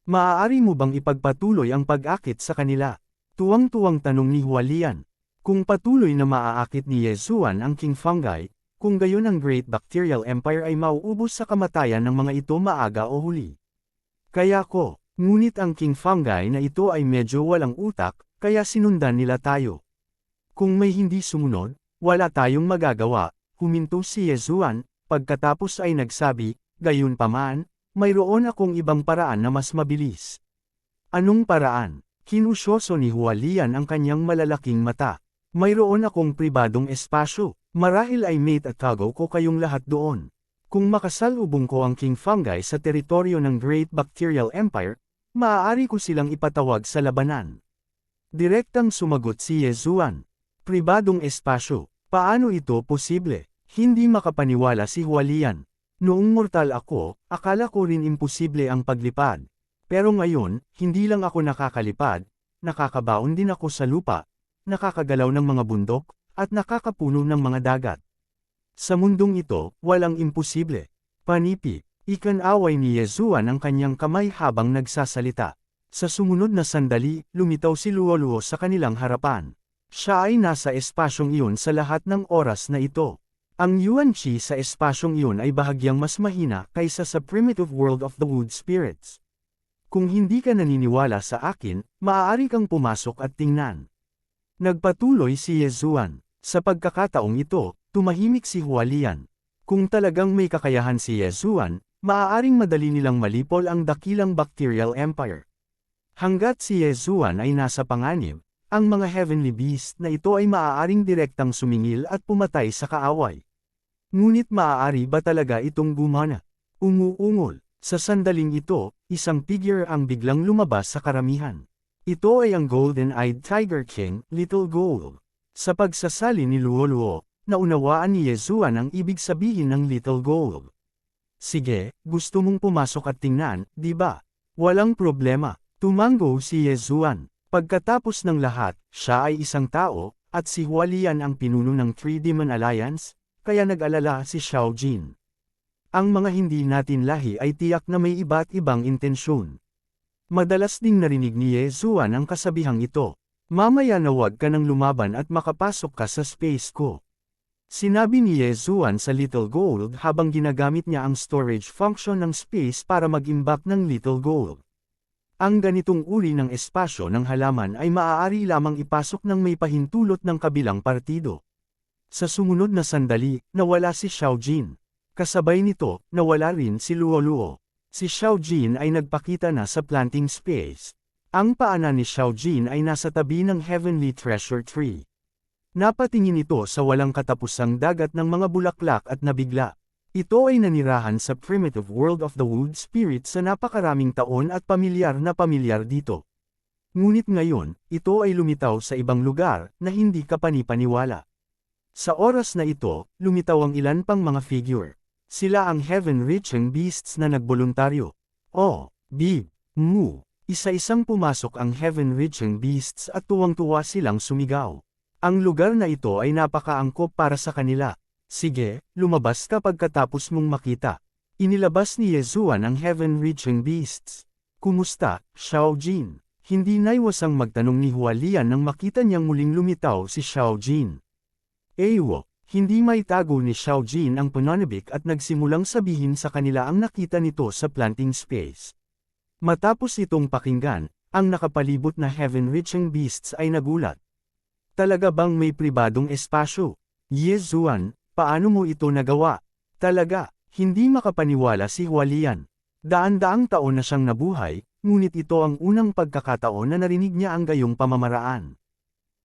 Maaari mo bang ipagpatuloy ang pag-akit sa kanila? Tuwang-tuwang tanong ni Hualian. Kung patuloy na maaakit ni Yezuan ang King Fungi, kung gayon ang Great Bacterial Empire ay mauubos sa kamatayan ng mga ito maaga o huli. Kaya ko, ngunit ang King Fungi na ito ay medyo walang utak, kaya sinundan nila tayo. Kung may hindi sumunod, wala tayong magagawa, huminto si Yezuan, pagkatapos ay nagsabi, gayunpaman, mayroon akong ibang paraan na mas mabilis. Anong paraan? Kinusyoso ni Hualian ang kanyang malalaking mata. Mayroon akong pribadong espasyo, marahil ay mate at cargo ko kayong lahat doon. Kung makasalubong ko ang King Fungi sa teritoryo ng Great Bacterial Empire, maaari ko silang ipatawag sa labanan. Direktang sumagot si Yezuan. Pribadong espasyo, paano ito posible? Hindi makapaniwala si Hualian. Noong mortal ako, akala ko rin imposible ang paglipad. Pero ngayon, hindi lang ako nakakalipad, nakakabaon din ako sa lupa, nakakagalaw ng mga bundok, at nakakapuno ng mga dagat. Sa mundong ito, walang imposible. Panipi, Ikanaway ni Yezuan ang kanyang kamay habang nagsasalita. Sa sumunod na sandali, lumitaw si Luoluo sa kanilang harapan. Siya ay nasa espasyong iyon sa lahat ng oras na ito. Ang Yuan Qi sa espasyong iyon ay bahagyang mas mahina kaysa sa primitive world of the wood spirits. Kung hindi ka naniniwala sa akin, maaari kang pumasok at tingnan. Nagpatuloy si Yezuan. Sa pagkakataong ito, tumahimik si Hualian. Kung talagang may kakayahan si Yezuan, maaaring madali nilang malipol ang dakilang bacterial empire. Hanggat si Yezuan ay nasa panganib, ang mga heavenly beast na ito ay maaaring direktang sumingil at pumatay sa kaaway. Ngunit maaari ba talaga itong gumana? Umuungol. Sa sandaling ito, isang figure ang biglang lumabas sa karamihan. Ito ay ang Golden-Eyed Tiger King, Little Gold. Sa pagsasali ni Luoluo, naunawaan ni Yezuan ang ibig sabihin ng Little Gold. Sige, gusto mong pumasok at tingnan, di ba? Walang problema. Tumango si Yezuan. Pagkatapos ng lahat, siya ay isang tao, at si Hualian ang pinuno ng Three Demon Alliance, kaya nag-alala si Xiao Jin. Ang mga hindi natin lahi ay tiyak na may iba't ibang intensyon. Madalas ding narinig ni Yezuan ang kasabihang ito. Mamaya na wag ka nang lumaban at makapasok ka sa space ko. Sinabi ni Yezuan sa Little Gold habang ginagamit niya ang storage function ng space para mag-imbak ng Little Gold. Ang ganitong uri ng espasyo ng halaman ay maaari lamang ipasok ng may pahintulot ng kabilang partido. Sa sumunod na sandali, nawala si Xiao Jin. Kasabay nito, nawala rin si Luoluo. Si Xiao Jin ay nagpakita na sa planting space. Ang paanan ni Xiao Jin ay nasa tabi ng Heavenly Treasure Tree. Napatingin ito sa walang katapusang dagat ng mga bulaklak at nabigla. Ito ay nanirahan sa primitive world of the wood spirit sa napakaraming taon at pamilyar dito. Ngunit ngayon, ito ay lumitaw sa ibang lugar na hindi ka panipaniwala. Sa oras na ito, lumitaw ang ilan pang mga figure. Sila ang heaven-reaching beasts na nagboluntaryo. Bib, Mu. Isa-isang pumasok ang heaven-reaching beasts at tuwang-tuwa silang sumigaw. Ang lugar na ito ay napakaangkop para sa kanila. Sige, lumabas ka pagkatapos mong makita. Inilabas ni Yezuan ang heaven-reaching beasts. Kumusta, Xiao Jin? Hindi naiwasang magtanong ni Hualian nang makita niyang muling lumitaw si Xiao Jin. Ewo. Hindi maitago ni Xiao Jin ang pananabik at nagsimulang sabihin sa kanila ang nakita nito sa planting space. Matapos itong pakinggan, ang nakapalibot na heaven-reaching beasts ay nagulat. Talaga bang may pribadong espasyo? Yezuan, paano mo ito nagawa? Talaga, hindi makapaniwala si Hualian. Daan-daang taon na siyang nabuhay, ngunit ito ang unang pagkakataon na narinig niya ang gayong pamamaraan.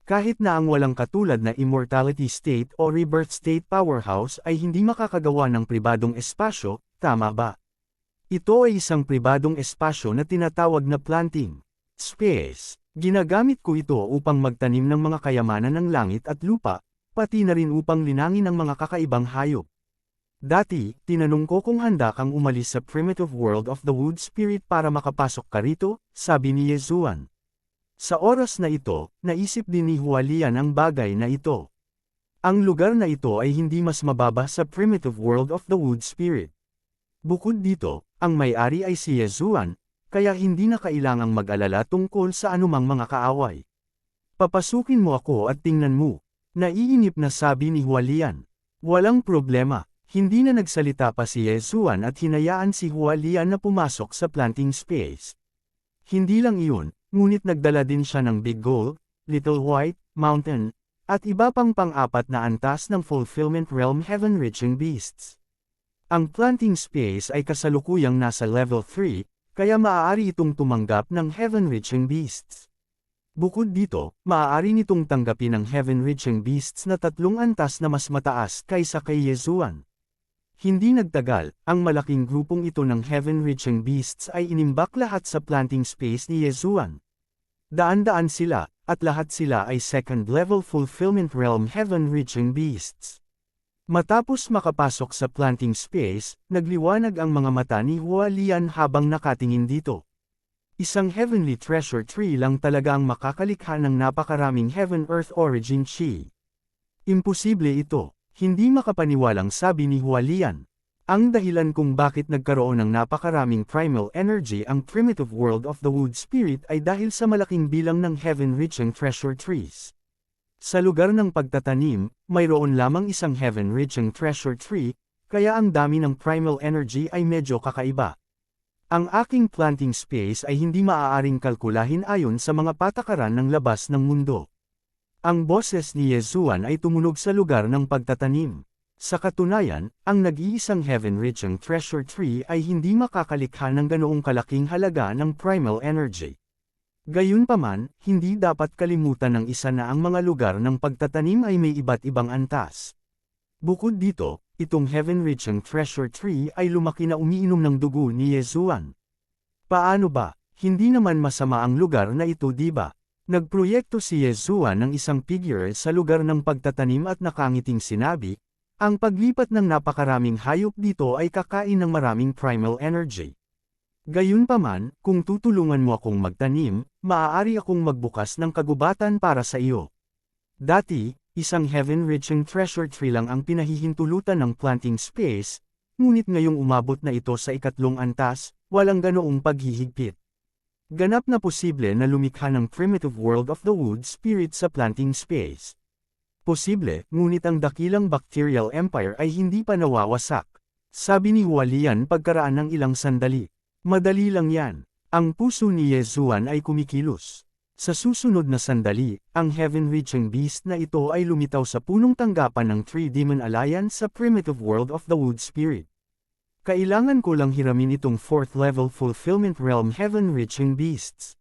Kahit na ang walang katulad na immortality state o rebirth state powerhouse ay hindi makakagawa ng pribadong espasyo, tama ba? Ito ay isang pribadong espasyo na tinatawag na planting space. Ginagamit ko ito upang magtanim ng mga kayamanan ng langit at lupa, pati na rin upang linangin ang mga kakaibang hayop. Dati, tinanong ko kung handa kang umalis sa primitive world of the wood spirit para makapasok ka rito, sabi ni Yezuan. Sa oras na ito, naisip din ni Hualian ang bagay na ito. Ang lugar na ito ay hindi mas mababa sa primitive world of the wood spirit. Bukod dito, ang may-ari ay si Yezuan, kaya hindi na kailangang mag-alala tungkol sa anumang mga kaaway. Papasukin mo ako at tingnan mo. Naiinip na sabi ni Hualian. Walang problema, hindi na nagsalita pa si Yezuan at hinayaan si Hualian na pumasok sa planting space. Hindi lang iyon, ngunit nagdala din siya ng Big Gold, Little White, Mountain, at iba pang pang-apat na antas ng Fulfillment Realm Heaven-Reaching Beasts. Ang planting space ay kasalukuyang nasa level 3, kaya maaari itong tumanggap ng Heaven-Reaching Beasts. Bukod dito, maaari nitong tanggapin ang Heaven-Reaching Beasts na 3 antas na mas mataas kaysa kay Yezuan. Hindi nagtagal, ang malaking grupong ito ng Heaven-Reaching Beasts ay inimbak lahat sa planting space ni Yezuan. Daan-daan sila, at lahat sila ay second-level Fulfillment Realm Heaven-Reaching Beasts. Matapos makapasok sa planting space, nagliwanag ang mga mata ni Hualian habang nakatingin dito. Isang Heavenly Treasure Tree lang talaga ang makakalikha ng napakaraming Heaven-Earth Origin Chi. Imposible ito. Hindi makapaniwalang sabi ni Hualian. Ang dahilan kung bakit nagkaroon ng napakaraming primal energy ang primitive world of the wood spirit ay dahil sa malaking bilang ng heaven-reaching treasure trees. Sa lugar ng pagtatanim, mayroon lamang isang heaven-reaching treasure tree, kaya ang dami ng primal energy ay medyo kakaiba. Ang aking planting space ay hindi maaaring kalkulahin ayon sa mga patakaran ng labas ng mundo. Ang boses ni Yezuan ay tumunog sa lugar ng pagtatanim. Sa katunayan, ang nag-iisang heaven-reaching treasure tree ay hindi makakalikha ng ganoong kalaking halaga ng primal energy. Gayunpaman, hindi dapat kalimutan ng isa na ang mga lugar ng pagtatanim ay may iba't ibang antas. Bukod dito, itong heaven-reaching treasure tree ay lumaki na umiinom ng dugo ni Yezuan. Paano ba? Hindi naman masama ang lugar na ito, diba? Nagproyekto si Yezuan ng isang figure sa lugar ng pagtatanim at nakangiting sinabi, ang paglipat ng napakaraming hayop dito ay kakain ng maraming primal energy. Gayunpaman, kung tutulungan mo akong magtanim, maaari akong magbukas ng kagubatan para sa iyo. Dati, isang heaven-reaching treasure tree lang ang pinahihintulutan ng planting space, ngunit ngayong umabot na ito sa 3 antas, walang ganoong paghihigpit. Ganap na posible na lumikha ng primitive world of the wood spirit sa planting space. Posible, ngunit ang dakilang bacterial empire ay hindi pa nawawasak. Sabi ni Hualian pagkaraan ng ilang sandali. Madali lang yan. Ang puso ni Yezuan ay kumikilos. Sa susunod na sandali, ang heaven-reaching beast na ito ay lumitaw sa punong tanggapan ng Three Demon Alliance sa primitive world of the wood spirit. Kailangan ko lang hiramin itong 4th level fulfillment realm heaven-reaching beasts.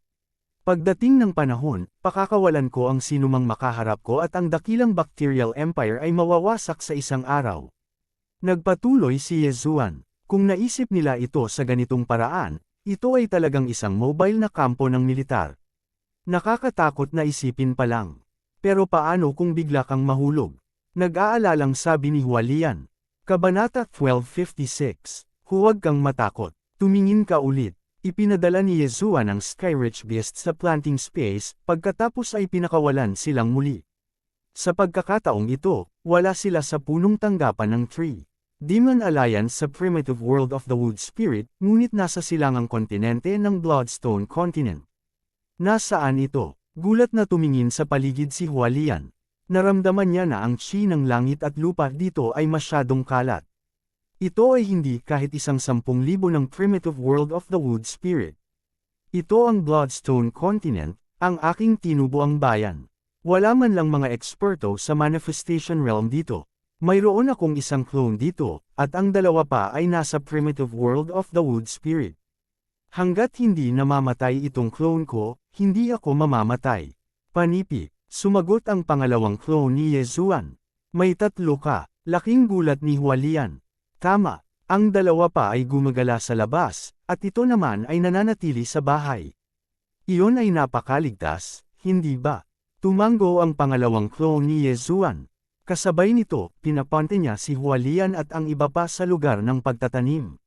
Pagdating ng panahon, pakakawalan ko ang sinumang makaharap ko at ang dakilang bacterial empire ay mawawasak sa isang araw. Nagpatuloy si Yezuan. Kung naisip nila ito sa ganitong paraan, ito ay talagang isang mobile na kampo ng militar. Nakakatakot na isipin pa lang. Pero paano kung bigla kang mahulog? Nag-aalalang sabi ni Hualian. Kabanata 1256. Huwag kang matakot. Tumingin ka ulit. Ipinadala ni Yezuan ang Skyrich Beast sa planting space, pagkatapos ay pinakawalan silang muli. Sa pagkakataong ito, wala sila sa punong tanggapan ng Three Demon Alliance sa primitive world of the wood spirit, ngunit nasa silangang kontinente ng Bloodstone Continent. Nasaan ito? Gulat na tumingin sa paligid si Hualian. Naramdaman niya na ang chi ng langit at lupa dito ay masyadong kalat. Ito ay hindi kahit isang 10,000 ng primitive world of the wood spirit. Ito ang Bloodstone Continent, ang aking tinubuang bayan. Wala man lang mga eksperto sa manifestation realm dito. Mayroon akong isang clone dito, at ang 2 pa ay nasa primitive world of the wood spirit. Hanggat hindi namamatay itong clone ko, hindi ako mamamatay. Panipi, sumagot ang pangalawang clone ni Yezuan. May 3 ka, laking gulat ni Hualian. Tama, ang 2 pa ay gumagala sa labas, at ito naman ay nananatili sa bahay. Iyon ay napakaligtas, hindi ba? Tumango ang pangalawang clone ni Yezuan. Kasabay nito, pinapante niya si Hualian at ang iba pa sa lugar ng pagtatanim.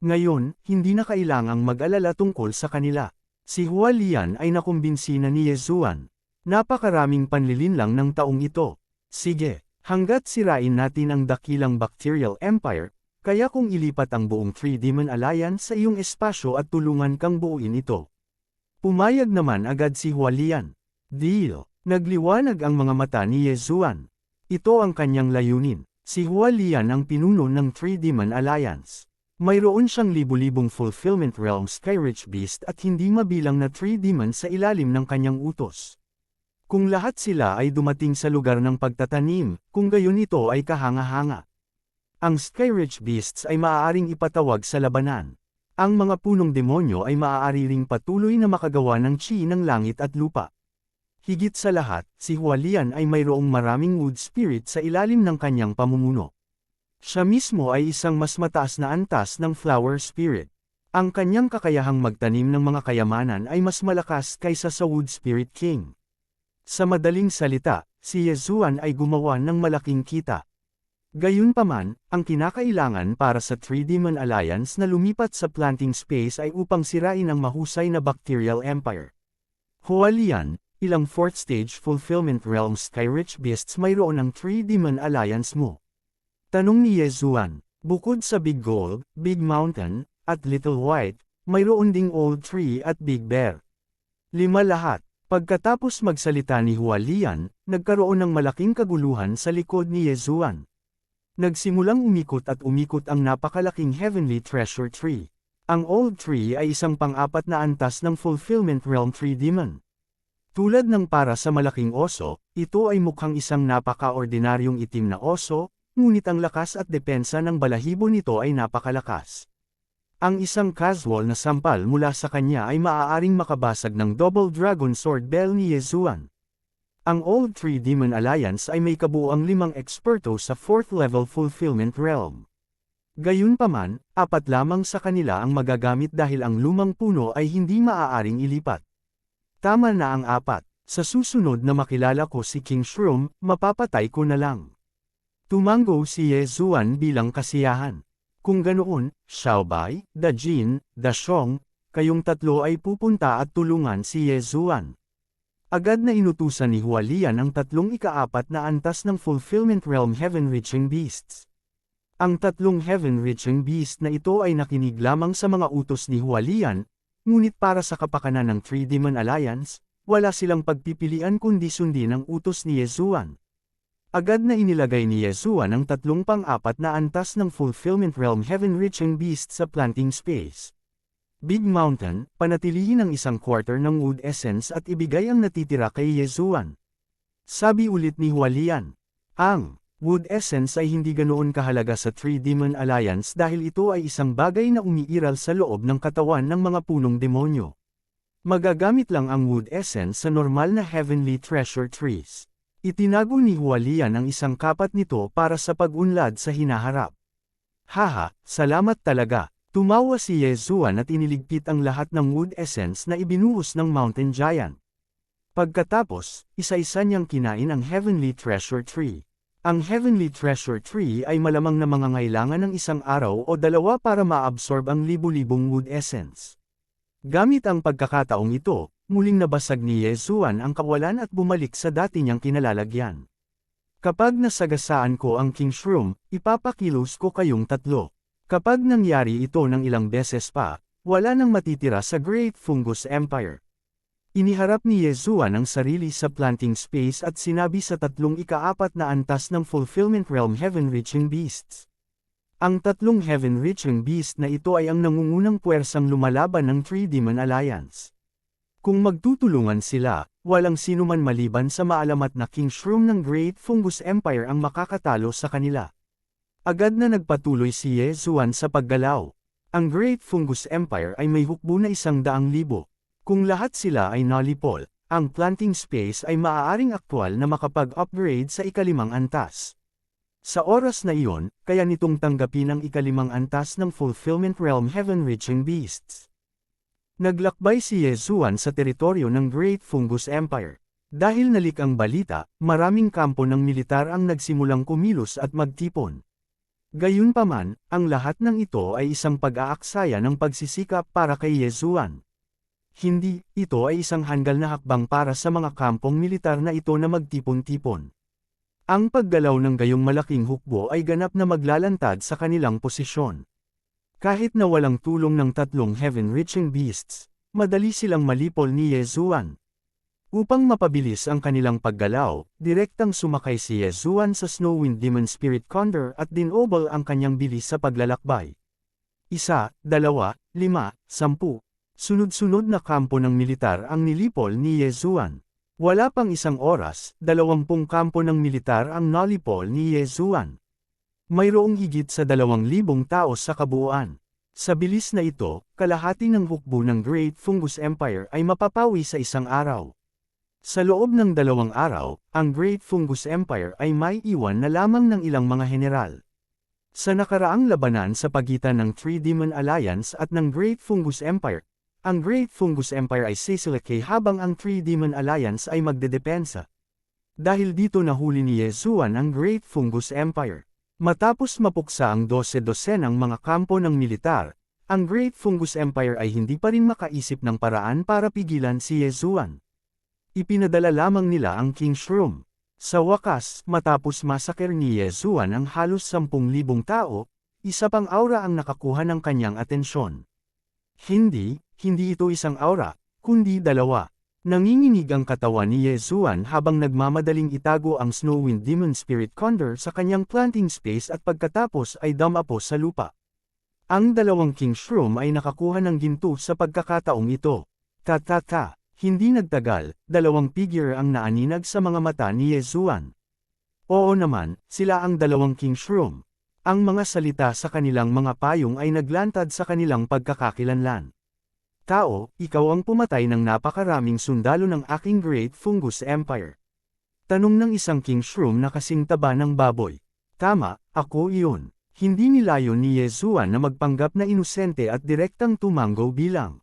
Ngayon, hindi na kailangang mag-alala tungkol sa kanila. Si Hualian ay nakumbinsi na ni Yezuan. Napakaraming panlilinlang ng taong ito. Sige. Hanggat sirain natin ang dakilang bacterial empire, kaya kung ilipat ang buong Three Demon Alliance sa iyong espasyo at tulungan kang buuin ito. Pumayag naman agad si Hualian. Deal. Nagliwanag ang mga mata ni Yezuan. Ito ang kanyang layunin. Si Hualian ang pinuno ng Three Demon Alliance. Mayroon siyang libu-libong fulfillment realm Skyrich Beast at hindi mabilang na 3 demons sa ilalim ng kanyang utos. Kung lahat sila ay dumating sa lugar ng pagtatanim, kung gayon ito ay kahanga-hanga. Ang Skyrich Beasts ay maaaring ipatawag sa labanan. Ang mga punong demonyo ay maaari ring patuloy na makagawa ng chi ng langit at lupa. Higit sa lahat, si Hualian ay mayroong maraming wood spirit sa ilalim ng kanyang pamumuno. Siya mismo ay isang mas mataas na antas ng flower spirit. Ang kanyang kakayahang magtanim ng mga kayamanan ay mas malakas kaysa sa wood spirit king. Sa madaling salita, si Yezuan ay gumawa ng malaking kita. Gayunpaman, ang kinakailangan para sa Three Demon Alliance na lumipat sa planting space ay upang sirain ang mahusay na bacterial empire. Hualian, ilang 4th stage fulfillment realm Skyrich Beasts mayroon ang Three Demon Alliance mo? Tanong ni Yezuan. Bukod sa Big Gold, Big Mountain, at Little White, mayroon ding Old Tree at Big Bear. 5 lahat. Pagkatapos magsalita ni Hualian, nagkaroon ng malaking kaguluhan sa likod ni Yezuan. Nagsimulang umikot at umikot ang napakalaking Heavenly Treasure Tree. Ang Old Tree ay isang pang-4 na antas ng Fulfillment Realm Tree Demon. Tulad ng para sa malaking oso, ito ay mukhang isang napaka-ordinaryong itim na oso, ngunit ang lakas at depensa ng balahibo nito ay napakalakas. Ang isang casual na sampal mula sa kanya ay maaaring makabasag ng Double Dragon Sword Bell ni Yezuan. Ang Old Tree Demon Alliance ay may kabuuang 5 eksperto sa 4th level Fulfillment Realm. Gayunpaman, 4 lamang sa kanila ang magagamit dahil ang lumang puno ay hindi maaaring ilipat. Tama na ang 4. Sa susunod na makilala ko si King Shroom, mapapatay ko na lang. Tumango si Yezuan bilang kasiyahan. Kung ganoon, Xiaobai, Dajin, Dashong, kayong 3 ay pupunta at tulungan si Yezuan. Agad na inutusan ni Hualian ang 3 ika-4 na antas ng Fulfillment Realm Heaven-Reaching Beasts. Ang 3 Heaven-Reaching Beast na ito ay nakinig lamang sa mga utos ni Hualian, ngunit para sa kapakanan ng Tree Demon Alliance, wala silang pagpipilian kundi sundin ang utos ni Yezuan. Agad na inilagay ni Yezuan ang 3 pang-4 na antas ng Fulfillment Realm Heaven-Reaching Beast sa planting space. Big Mountain, panatilihin ang 1/4 ng Wood Essence at ibigay ang natitira kay Yezuan. Sabi ulit ni Hualian. Ang Wood Essence ay hindi ganoon kahalaga sa Tree Demon Alliance dahil ito ay isang bagay na umiiral sa loob ng katawan ng mga punong demonyo. Magagamit lang ang Wood Essence sa normal na Heavenly Treasure Trees. Itinago ni Hualian ang 1/4 nito para sa pag-unlad sa hinaharap. Haha, salamat talaga. Tumawa si Yezuan at iniligpit ang lahat ng Wood Essence na ibinuhos ng Mountain Giant. Pagkatapos, isa-isa niyang kinain ang Heavenly Treasure Tree. Ang Heavenly Treasure Tree ay malamang na mangangailangan ng 1 araw o 2 para ma-absorb ang libu-libong Wood Essence. Gamit ang pagkakataong ito, muling nabasag ni Yezuan ang kawalan at bumalik sa dati niyang kinalalagyan. Kapag nasagasaan ko ang King Shroom, ipapakilos ko kayong 3. Kapag nangyari ito ng ilang beses pa, wala nang matitira sa Great Fungus Empire. Iniharap ni Yezuan ang sarili sa planting space at sinabi sa 3 ika-4 na antas ng Fulfillment Realm Heaven-Reaching Beasts. Ang 3 Heaven-Reaching Beast na ito ay ang nangungunang puwersang lumalaban ng Tree Demon Alliance. Kung magtutulungan sila, walang sinuman maliban sa maalamat na King Shroom ng Great Fungus Empire ang makakatalo sa kanila. Agad na nagpatuloy si Yezuan sa paggalaw. Ang Great Fungus Empire ay may hukbo na 100,000. Kung lahat sila ay nalipol, ang planting space ay maaaring aktwal na makapag-upgrade sa ika-5 antas. Sa oras na iyon, kaya nitong tanggapin ang ika-5 antas ng Fulfillment Realm Heaven-Reaching Beasts. Naglakbay si Yezuan sa teritoryo ng Great Fungus Empire. Dahil nalik ang balita, maraming kampo ng militar ang nagsimulang kumilos at magtipon. Gayunpaman, ang lahat ng ito ay isang pag-aaksaya ng pagsisikap para kay Yezuan. Hindi, ito ay isang handgal na hakbang para sa mga kampong militar na ito na magtipon-tipon. Ang paggalaw ng gayong malaking hukbo ay ganap na maglalantad sa kanilang posisyon. Kahit na walang tulong ng 3 Heaven-Reaching Beasts, madali silang malipol ni Yezuan. Upang mapabilis ang kanilang paggalaw, direktang sumakay si Yezuan sa Snowwind Demon Spirit Condor at dinobol ang kanyang bilis sa paglalakbay. 1, 2, 5, 10. Sunod-sunod na kampo ng militar ang nilipol ni Yezuan. Wala pang 1 oras, 20 kampo ng militar ang nalipol ni Yezuan. Mayroong higit sa 2,000 tao sa kabuuan. Sa bilis na ito, kalahati ng hukbo ng Great Fungus Empire ay mapapawi sa 1 araw. Sa loob ng 2 araw, ang Great Fungus Empire ay may iwan na lamang ng ilang mga general. Sa nakaraang labanan sa pagitan ng Tree Demon Alliance at ng Great Fungus Empire, ang Great Fungus Empire ay sisilakay habang ang Tree Demon Alliance ay magdedepensa. Dahil dito nahuli ni Yezuan ang Great Fungus Empire. Matapos mapuksa ang 12-dosenang mga kampo ng militar, ang Great Fungus Empire ay hindi pa rin makaisip ng paraan para pigilan si Yezuan. Ipinadala lamang nila ang King Shroom. Sa wakas, matapos masaker ni Yezuan ang halos 10,000 tao, isa pang aura ang nakakuha ng kanyang atensyon. Hindi ito isang aura, kundi dalawa. Nanginginig ang katawan ni Yezuan habang nagmamadaling itago ang Snowwind Demon Spirit Condor sa kanyang planting space at pagkatapos ay dumapo sa lupa. Ang dalawang King Shroom ay nakakuha ng ginto sa pagkakataong ito. Hindi nagtagal, dalawang figure ang naaninag sa mga mata ni Yezuan. Oo naman, sila ang dalawang King Shroom. Ang mga salita sa kanilang mga payong ay naglantad sa kanilang pagkakakilanlan. Tao, ikaw ang pumatay ng napakaraming sundalo ng aking Great Fungus Empire. Tanong ng isang King Shroom na kasing taba ng baboy. Tama, ako iyon. Hindi nilayon ni Yezuan na magpanggap na inosente at direktang tumanggo bilang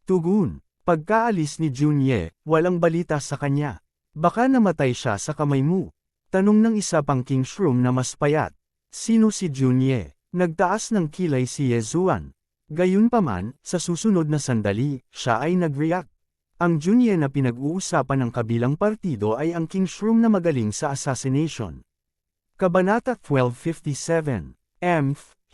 tugon. Pagkaalis ni Junye, walang balita sa kanya. Baka namatay siya sa kamay mo. Tanong ng isa pang King Shroom na mas payat. Sino si Junye? Nagtaas ng kilay si Yezuan. Gayunpaman, sa susunod na sandali, siya ay nag-react. Ang Junye na pinag-uusapan ng kabilang partido ay ang King Shroom na magaling sa assassination. Kabanata 1257.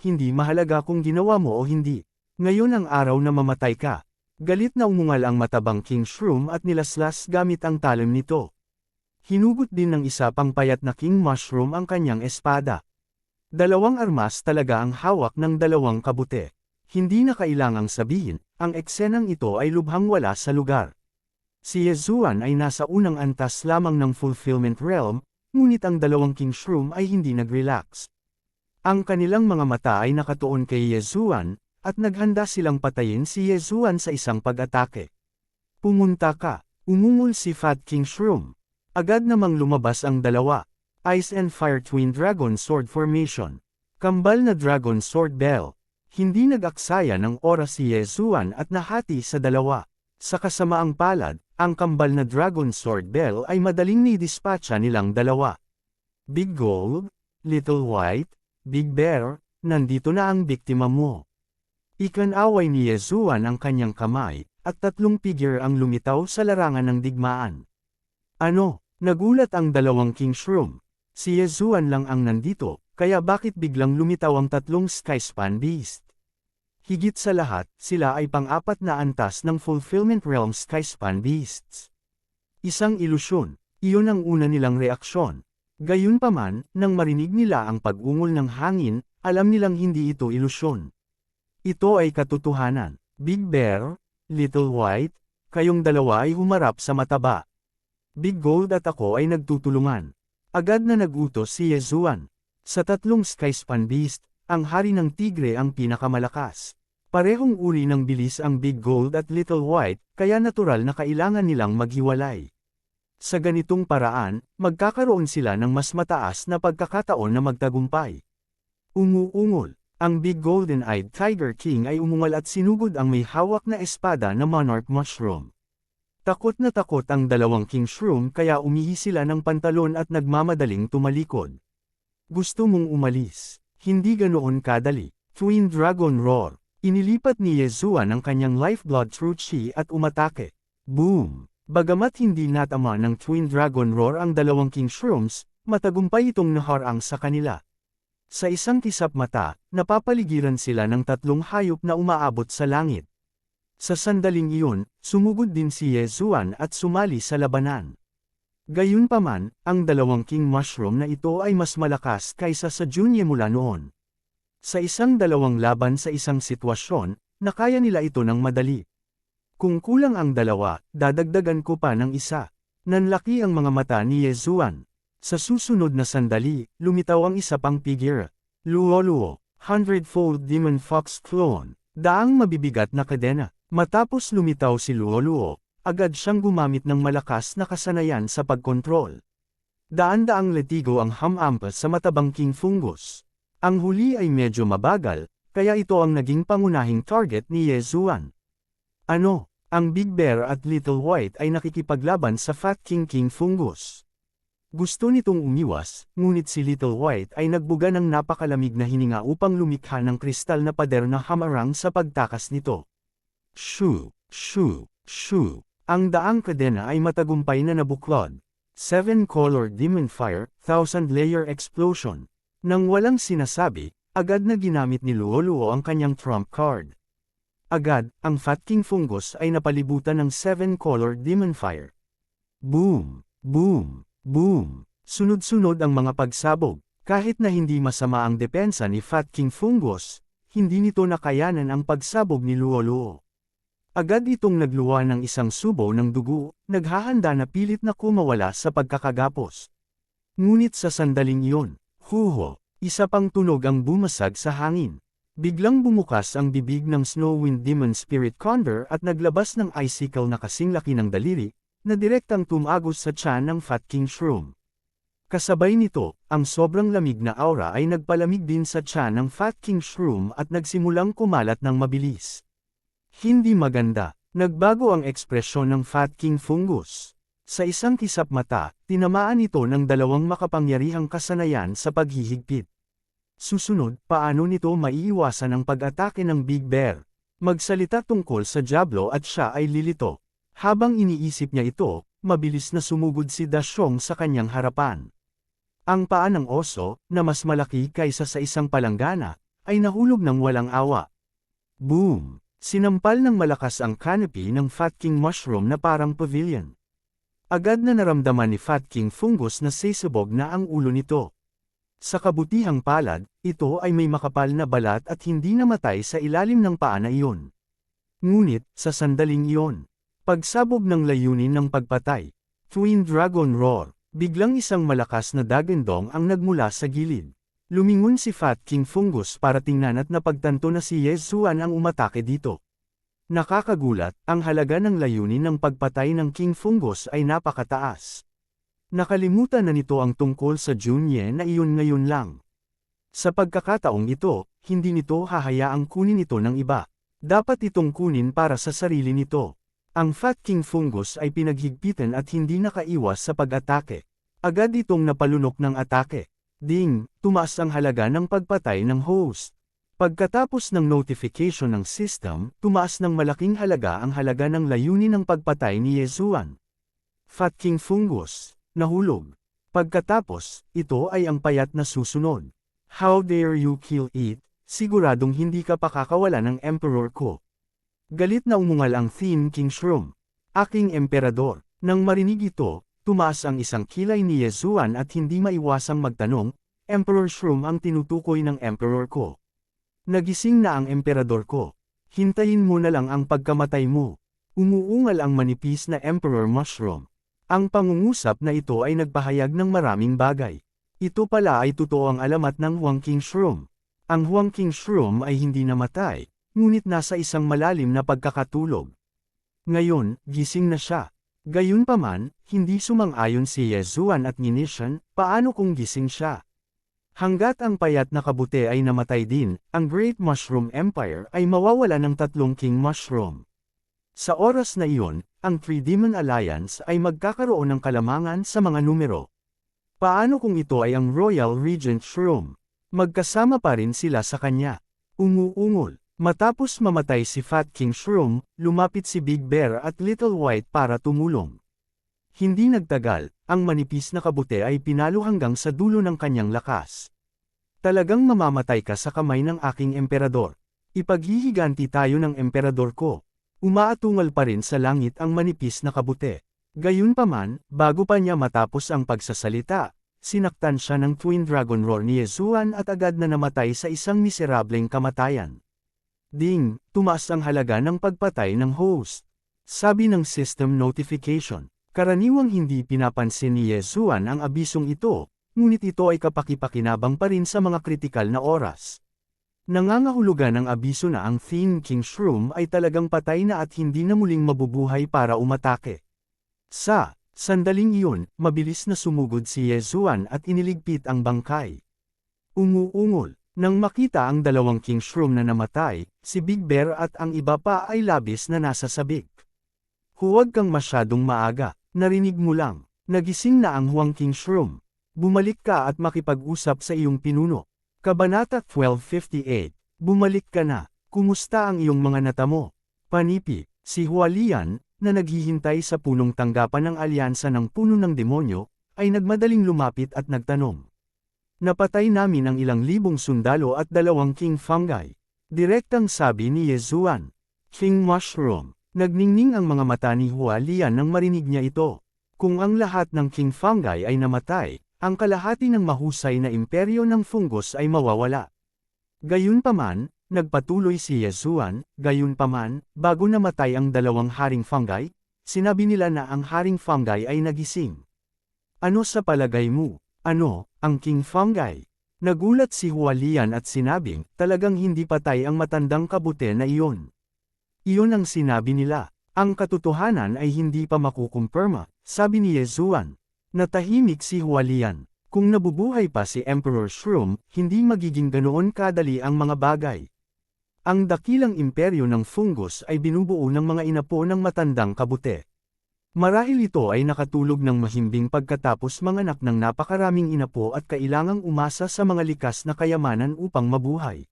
Hindi mahalaga kung ginawa mo o hindi. Ngayon ang araw na mamatay ka. Galit na umungal ang matabang King Shroom at nilaslas gamit ang talim nito. Hinugot din ng isa pang payat na King Mushroom ang kanyang espada. Dalawang armas talaga ang hawak ng dalawang kabute. Hindi na kailangang sabihin, ang eksenang ito ay lubhang wala sa lugar. Si Yezuan ay nasa unang antas lamang ng Fulfillment Realm, ngunit ang dalawang King Shroom ay hindi nag-relax. Ang kanilang mga mata ay nakatuon kay Yezuan, at naghanda silang patayin si Yezuan sa isang pag-atake. Pumunta ka, umungol si Fat King Shroom. Agad namang lumabas ang dalawa. Ice and Fire Twin Dragon Sword Formation. Kambal na Dragon Sword Bell. Hindi nag-aksaya ng oras si Yezuan at nahati sa dalawa. Sa kasamaang palad, ang kambal na Dragon Sword Bell ay madaling nidispatcha nilang dalawa. Big Gold, Little White, Big Bear, nandito na ang biktima mo. Ikanaway ni Yezuan ang kanyang kamay, at tatlong figure ang lumitaw sa larangan ng digmaan. Ano? Nagulat ang dalawang King Shroom. Si Yezuan lang ang nandito. Kaya bakit biglang lumitaw ang tatlong Skyspan Beast? Higit sa lahat, sila ay pang-apat na antas ng Fulfillment Realm Skyspan Beasts. Isang ilusyon, iyon ang una nilang reaksyon. Gayunpaman, nang marinig nila ang pag-ungol ng hangin, alam nilang hindi ito ilusyon. Ito ay katotohanan. Big Bear, Little White, kayong dalawa ay humarap sa mataba. Big Gold at ako ay nagtutulungan. Agad na nagutos si Yezuan. Sa tatlong Skyspan Beast, ang hari ng tigre ang pinakamalakas. Parehong uri ng bilis ang Big Gold at Little White, kaya natural na kailangan nilang maghiwalay. Sa ganitong paraan, magkakaroon sila ng mas mataas na pagkakataon na magtagumpay. Umuungol, ang Big Golden-Eyed Tiger King ay umungal at sinugod ang may hawak na espada na Monarch Mushroom. Takot na takot ang dalawang King Shroom kaya umihi sila ng pantalon at nagmamadaling tumalikod. Gusto mong umalis. Hindi ganoon kadali. Twin Dragon Roar. Inilipat ni Yezuan ang kanyang Lifeblood True Chi at umatake. Boom! Bagamat hindi natama ng Twin Dragon Roar ang dalawang King Shrooms, matagumpay itong naharang sa kanila. Sa isang kisap mata, napapaligiran sila ng tatlong hayop na umaabot sa langit. Sa sandaling iyon, sumugod din si Yezuan at sumali sa labanan. Gayunpaman, ang dalawang King Mushroom na ito ay mas malakas kaysa sa Junye mula noon. Sa isang dalawang laban sa isang sitwasyon, nakaya nila ito ng madali. Kung kulang ang dalawa, dadagdagan ko pa ng isa. Nanlaki ang mga mata ni Yezuan. Sa susunod na sandali, lumitaw ang isa pang figure. Luoluo, 100-fold Demon Fox Clone. Daang mabibigat na kadena. Matapos lumitaw si Luoluo, agad siyang gumamit ng malakas na kasanayan sa pagkontrol. Daan-daang letigo ang hamampas sa matabang King Fungus. Ang huli ay medyo mabagal, kaya ito ang naging pangunahing target ni Yezuan. Ano? Ang Big Bear at Little White ay nakikipaglaban sa Fat King Fungus. Gusto nitong umiwas, ngunit si Little White ay nagbuga ng napakalamig na hininga upang lumikha ng kristal na pader na hamarang sa pagtakas nito. Shoo! Shoo! Shoo! Ang daang kadena ay matagumpay na nabuklod. 7-color Demon Fire, 1000-layer explosion. Nang walang sinasabi, Agad na ginamit ni Luoluo ang kanyang trump card. Agad, ang Fat King Fungus ay napalibutan ng 7-color Demon Fire. Boom! Boom! Boom! Sunod-sunod ang mga pagsabog. Kahit na hindi masama ang depensa ni Fat King Fungus, hindi nito nakayanan ang pagsabog ni Luoluo. Agad itong nagluwa ng isang subo ng dugo, naghahanda na pilit na kumawala sa pagkakagapos. Ngunit sa sandaling iyon, huho, isa pang tunog ang bumasag sa hangin. Biglang bumukas ang bibig ng Snowwind Demon Spirit Condor at naglabas ng icicle na kasing laki ng daliri, na direktang tumagos sa tiyan ng Fat King Shroom. Kasabay nito, ang sobrang lamig na aura ay nagpalamig din sa tiyan ng Fat King Shroom at nagsimulang kumalat ng mabilis. Hindi maganda, nagbago ang ekspresyon ng Fat King Fungus. Sa isang kisap mata, tinamaan ito ng dalawang makapangyarihang kasanayan sa paghihigpit. Susunod, paano nito maiiwasan ang pag-atake ng Big Bear? Magsalita tungkol sa Diablo at siya ay lilito. Habang iniisip niya ito, mabilis na sumugod si Dashong sa kanyang harapan. Ang paa ng oso, na mas malaki kaysa sa isang palanggana, ay nahulog ng walang awa. Boom! Sinampal ng malakas ang canopy ng Fat King Mushroom na parang pavilion. Agad na naramdaman ni Fat King Fungus na sisubog na ang ulo nito. Sa kabutihang palad, ito ay may makapal na balat at hindi namatay sa ilalim ng paa na iyon. Ngunit, sa sandaling iyon, pagsabog ng layunin ng pagpatay, Twin Dragon Roar, biglang isang malakas na dagandong ang nagmula sa gilid. Lumingon si Fat King Fungus para tingnan at napagtanto na si Yezuan ang umatake dito. Nakakagulat, ang halaga ng layunin ng pagpatay ng King Fungus ay napakataas. Nakalimutan na nito ang tungkol sa Junye na iyon ngayon lang. Sa pagkakataong ito, hindi nito hahayaang kunin ito ng iba. Dapat itong kunin para sa sarili nito. Ang Fat King Fungus ay pinaghigpitan at hindi nakaiwas sa pag-atake. Agad itong napalunok ng atake. Ding, tumaas ang halaga ng pagpatay ng host. Pagkatapos ng notification ng system, tumaas ng malaking halaga ang halaga ng layunin ng pagpatay ni Yezuan. Fat King Fungus, nahulog. Pagkatapos, ito ay ang payat na susunod. How dare you kill it? Siguradong hindi ka pakakawala ng emperor ko. Galit na umungal ang Thin King Shroom. Aking emperador. Nang marinig ito, tumaas ang isang kilay ni Yezuan at hindi maiwasang magtanong, Emperor Shroom ang tinutukoy ng emperor ko. Nagising na ang emperador ko. Hintayin mo na lang ang pagkamatay mo. Umuungal ang manipis na Emperor Mushroom. Ang pangungusap na ito ay nagpahayag ng maraming bagay. Ito pala ay totoo ang alamat ng Huang King Shroom. Ang Huang King Shroom ay hindi namatay, ngunit nasa isang malalim na pagkakatulog. Ngayon, gising na siya. Gayunpaman, hindi sumang-ayon si Yezuan at Nishan, paano kung gising siya? Hanggat ang payat na kabute ay namatay din, ang Great Mushroom Empire ay mawawala ng 3 King Mushroom. Sa oras na iyon, ang Three Demon Alliance ay magkakaroon ng kalamangan sa mga numero. Paano kung ito ay ang Royal Regent Shroom? Magkasama pa rin sila sa kanya. Umuungol. Matapos mamatay si Fat King Shroom, lumapit si Big Bear at Little White para tumulong. Hindi nagtagal, ang manipis na kabute ay pinalo hanggang sa dulo ng kanyang lakas. Talagang mamamatay ka sa kamay ng aking emperador. Ipaghihiganti tayo ng emperador ko. Umaatungal pa rin sa langit ang manipis na kabute. Gayunpaman, bago pa niya matapos ang pagsasalita, sinaktan siya ng Twin Dragon Roar ni Yezuan at agad na namatay sa isang miserableng kamatayan. Ding, tumaas ang halaga ng pagpatay ng host. Sabi ng system notification, karaniwang hindi pinapansin ni Yezuan ang abisong ito, ngunit ito ay kapakipakinabang pa rin sa mga kritikal na oras. Nangangahulugan ng abiso na ang Thin King Shroom ay talagang patay na at hindi na muling mabubuhay para umatake. Sa sandaling iyon, mabilis na sumugod si Yezuan at iniligpit ang bangkay. Umuungol. Nang makita ang 2 King Shroom na namatay, si Big Bear at ang iba pa ay labis na nasasabik. Huwag kang masyadong maaga, narinig mo lang, nagising na ang Huang King Shroom. Bumalik ka at makipag-usap sa iyong pinuno. Kabanata 1258, bumalik ka na, kumusta ang iyong mga natamo? Panipi, si Hualian, na naghihintay sa punong tanggapan ng alyansa ng puno ng demonyo, ay nagmadaling lumapit at nagtanong. Napatay namin ang ilang libong sundalo at 2 king fungi. Direktang sabi ni Yezuan. King Mushroom. Nagningning ang mga mata ni Hualian nang marinig niya ito. Kung ang lahat ng king fungi ay namatay, ang kalahati ng mahusay na imperyo ng fungus ay mawawala. Gayunpaman, nagpatuloy si Yezuan, gayunpaman, bago namatay ang 2 haring fungi, sinabi nila na ang haring fungi ay nagising. Ano sa palagay mo? Ano, ang king fungi? Nagulat si Hualian at sinabing, talagang hindi patay ang matandang kabute na iyon. Iyon ang sinabi nila. Ang katotohanan ay hindi pa makukumpirma, sabi ni Yezuan. Natahimik si Hualian. Kung nabubuhay pa si Emperor Shroom, hindi magiging ganoon kadali ang mga bagay. Ang dakilang imperyo ng fungus ay binubuo ng mga inapo ng matandang kabute. Marahil ito ay nakatulog ng mahimbing pagkatapos manganak ng napakaraming inapo at kailangang umasa sa mga likas na kayamanan upang mabuhay.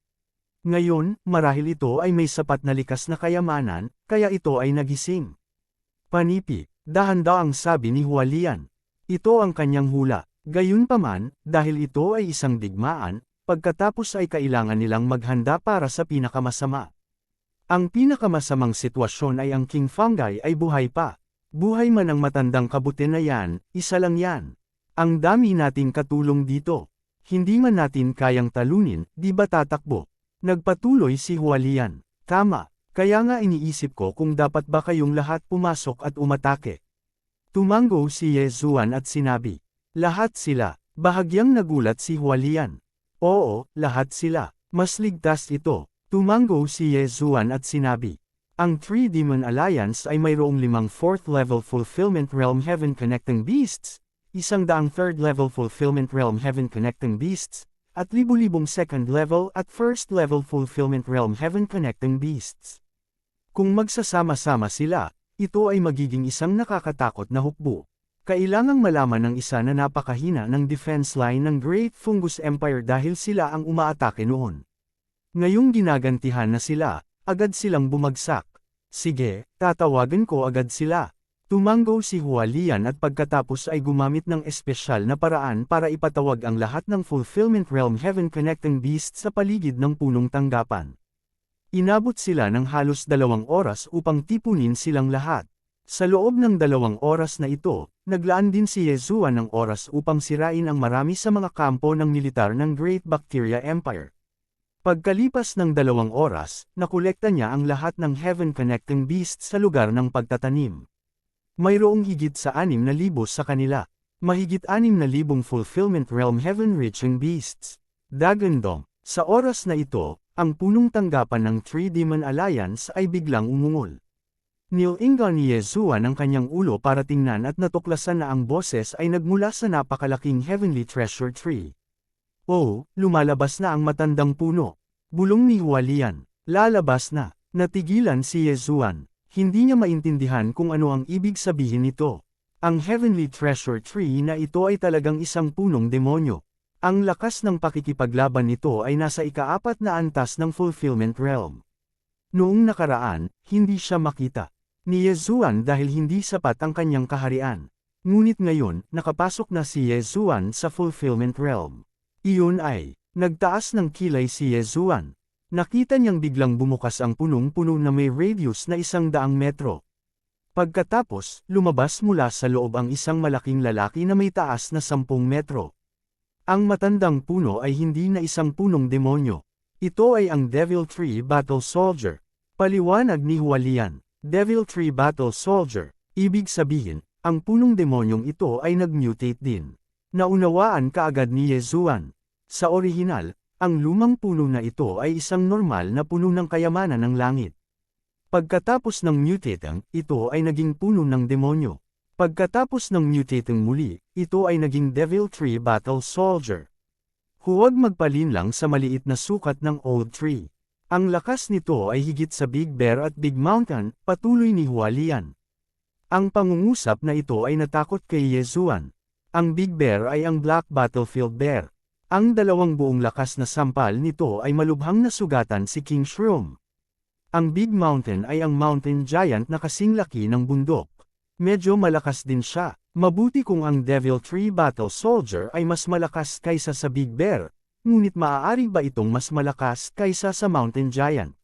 Ngayon, marahil ito ay may sapat na likas na kayamanan, kaya ito ay nagising. Panipi, dahan-daang sabi ni Hualian. Ito ang kanyang hula. Gayunpaman, dahil ito ay isang digmaan, pagkatapos ay kailangan nilang maghanda para sa pinakamasama. Ang pinakamasamang sitwasyon ay ang king fungi ay buhay pa. Buhay man ang matandang kabute na yan, isa lang yan. Ang dami nating katulong dito. Hindi man natin kayang talunin, di ba tatakbo? Nagpatuloy si Hualian. Tama, kaya nga iniisip ko kung dapat ba kayong lahat pumasok at umatake. Tumango si Yezuan at sinabi. Lahat sila. Bahagyang nagulat si Hualian. Oo, lahat sila. Mas ligtas ito. Tumango si Yezuan at sinabi. Ang Three Demon Alliance ay mayroong 5 4th level Fulfillment Realm Heaven Connecting Beasts, 100 3rd level Fulfillment Realm Heaven Connecting Beasts, at 1000 2nd level at 1st level Fulfillment Realm Heaven Connecting Beasts. Kung magsasama-sama sila, ito ay magiging isang nakakatakot na hukbo. Kailangang malaman ng isa na napakahina ng defense line ng Great Fungus Empire dahil sila ang umaatake noon. Ngayong ginagantihan na sila, agad silang bumagsak. Sige, tatawagan ko agad sila. Tumango si Hualian at pagkatapos ay gumamit ng espesyal na paraan para ipatawag ang lahat ng Fulfillment Realm Heaven Connecting Beasts sa paligid ng punong tanggapan. Inabot sila ng halos 2 oras upang tipunin silang lahat. Sa loob ng 2 oras na ito, naglaan din si Yezuan ng oras upang sirain ang marami sa mga kampo ng militar ng Great Bacteria Empire. Pagkalipas ng 2 oras, nakolekta niya ang lahat ng Heaven Connecting Beasts sa lugar ng pagtatanim. Mayroong higit sa 6,000 sa kanila. Mahigit 6,000 Fulfillment Realm Heaven Reaching Beasts. Dagandong, sa oras na ito, ang punong tanggapan ng Three Demon Alliance ay biglang umungol. Nilingan ni Yezuan ang kanyang ulo para tingnan at natuklasan na ang boses ay nagmula sa napakalaking Heavenly Treasure Tree. Oh, lumalabas na ang matandang puno. Bulong ni Hualian. Lalabas na. Natigilan si Yezuan. Hindi niya maintindihan kung ano ang ibig sabihin nito. Ang Heavenly Treasure Tree na ito ay talagang isang punong demonyo. Ang lakas ng pakikipaglaban nito ay nasa ika-4 na antas ng Fulfillment Realm. Noong nakaraan, hindi siya makita ni Yezuan dahil hindi sapat ang kanyang kaharian. Ngunit ngayon, nakapasok na si Yezuan sa Fulfillment Realm. Iyon ay, nagtaas ng kilay si Yezuan. Nakita niyang biglang bumukas ang punong-puno na may radius na 100 metro. Pagkatapos, lumabas mula sa loob ang isang malaking lalaki na may taas na 10 metro. Ang matandang puno ay hindi na isang punong demonyo. Ito ay ang Devil Tree Battle Soldier. Paliwanag ni Hualian. Devil Tree Battle Soldier. Ibig sabihin, ang punong demonyong ito ay nag-mutate din. Naunawaan kaagad ni Yezuan. Sa orihinal, ang lumang puno na ito ay isang normal na puno ng kayamanan ng langit. Pagkatapos ng mutating, ito ay naging puno ng demonyo. Pagkatapos ng mutating muli, ito ay naging Devil Tree Battle Soldier. Huwag magpalinlang sa maliit na sukat ng Old Tree. Ang lakas nito ay higit sa Big Bear at Big Mountain, patuloy ni Hualian. Ang pangungusap na ito ay natakot kay Yezuan. Ang Big Bear ay ang Black Battlefield Bear. Ang 2 buong lakas na sampal nito ay malubhang nasugatan si King Shroom. Ang Big Mountain ay ang Mountain Giant na kasing laki ng bundok. Medyo malakas din siya. Mabuti kung ang Devil Tree Battle Soldier ay mas malakas kaysa sa Big Bear, ngunit maaari ba itong mas malakas kaysa sa Mountain Giant?